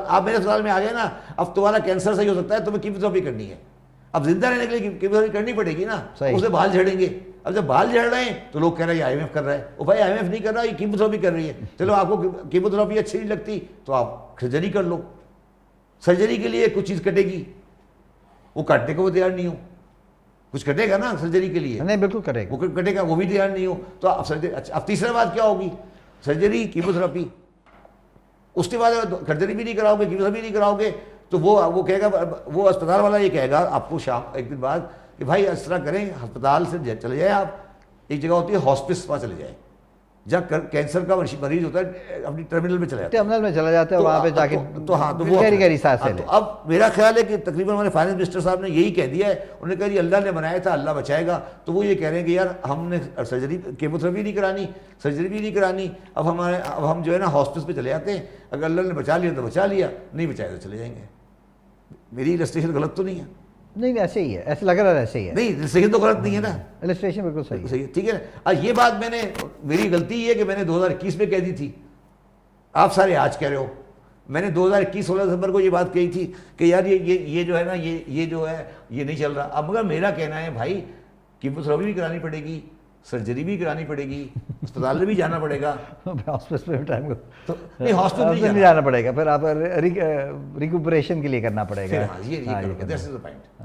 آپ میرے اسپتال میں آ گئے نا, اب تمہارا کینسر صحیح ہو سکتا ہے, تمہیں کیموتھراپی کرنی ہے. اب زندہ رہنے کے لیے کیموتھراپی کرنی پڑے گی نا, اسے بال جھڑیں گے. اب جب بال جھڑ رہے ہیں تو لوگ کہہ رہے ہیں IMF کر رہا ہے. وہ بھائی IMF نہیں کر رہا, یہ کیموتھراپی کر رہی ہے. چلو آپ کو کیموتھراپی اچھی نہیں لگتی تو آپ سرجری کر لو. سرجری کے لیے کچھ چیز کٹے گی, وہ کٹنے کو وہ تیار نہیں ہو. کچھ کٹے گا نا سرجری کے لیے, نہیں بالکل کرے گا, وہ کٹے گا, وہ بھی تیار نہیں ہو. تو اب تیسرا بات کیا ہوگی, سرجری کیموتھراپی. اس کے بعد سرجری بھی نہیں کراؤ گے, کیموتھراپی نہیں کراؤ گے, تو وہ کہے گا, وہ اسپتال والا یہ کہے گا آپ کو شام ایک دن بعد کہ بھائی اس طرح کریں, ہسپتال سے چلے جائیں آپ, ایک جگہ ہوتی ہے ہاسپس, وہاں چلے جائیں جہاں کینسر کا مریض ہوتا ہے, اپنی ٹرمینل میں چلا جاتا ہے. ٹرمینل میں چلا جاتا ہے, وہاں پہ جا کے تو ہاں تو وہ گہری سانس لے. تو اب میرا خیال ہے کہ تقریباً ہمارے فائنانس منسٹر صاحب نے یہی کہہ دیا ہے. انہوں نے کہا جی اللہ نے بنایا تھا, اللہ بچائے گا. تو وہ یہ کہہ رہے ہیں کہ یار ہم نے سرجری, کیموتھراپی نہیں کرانی, سرجری بھی نہیں کرانی, اب ہم جو ہے نا ہاسپس پہ چلے جاتے ہیں. اگر اللہ نے بچا لیا تو بچا لیا, نہیں بچایا تو چلے جائیں گے. میری السٹریشن غلط تو نہیں ہے؟ نہیں ایسے ہی ہے, ایسے لگ رہا ہے ایسے ہی ہے. نہیں السٹریشن تو غلط نہیں ہے نا, السٹریشن بالکل صحیح ہے. صحیح ہے, ٹھیک ہے نا. یہ بات میری غلطی یہ ہے کہ میں نے 2021 میں کہہ دی تھی, آپ سارے آج کہہ رہے ہو. میں نے 2021 16 دسمبر کو یہ بات کہی تھی کہ یار یہ جو ہے نا, یہ جو ہے یہ نہیں چل رہا. اب مگر میرا کہنا ہے بھائی کیموتھراپی بھی کرانی پڑے گی, سرجری بھی کرانی پڑے گی, اسپتال میں بھی جانا پڑے گا. ہاسپٹل میں ٹائم کو نہیں ہاسپٹل نہیں جانا پڑے گا, پھر آپ ریکوپریشن کے لیے کرنا پڑے گا.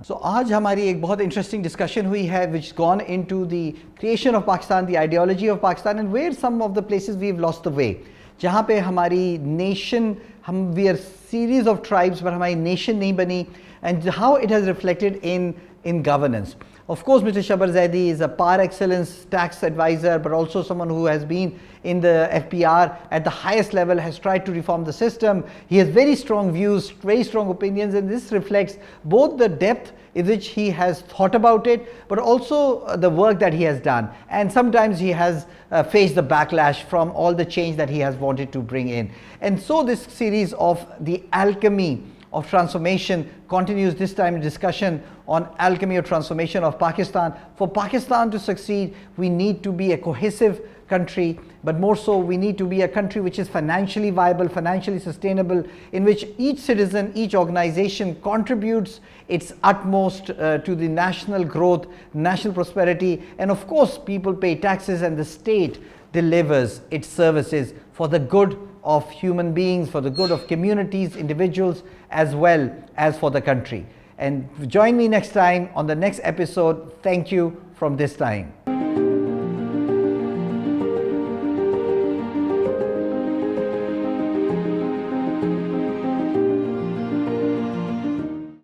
سو آج ہماری ایک بہت انٹرسٹنگ ڈسکشن ہوئی ہے which gone into the creation of Pakistan, the ideology of Pakistan and where some of the places we've lost the way. جہاں پہ ہماری نیشن, ہم we are series of tribes but ہماری نیشن نہیں بنی, and how it has reflected in governance. Of course, Mr. Shabbar Zaidi is a par excellence tax advisor, but also someone who has been in the FPR at the highest level, has tried to reform the system. He has very strong views, very strong opinions, and this reflects both the depth in which he has thought about it, but also the work that he has done. And sometimes he has faced the backlash from all the change that he has wanted to bring in. And so this series of the alchemy of transformation continues, this time in discussion on alchemy of transformation of Pakistan. For Pakistan to succeed, we need to be a cohesive country, but more so we need to be a country which is financially viable, financially sustainable, in which each citizen, each organization contributes its utmost to the national growth, national prosperity, and of course people pay taxes and the state delivers its services for the good of human beings, for the good of communities, individuals, as well as for the country. And join me next time on the next episode. Thank you from this time.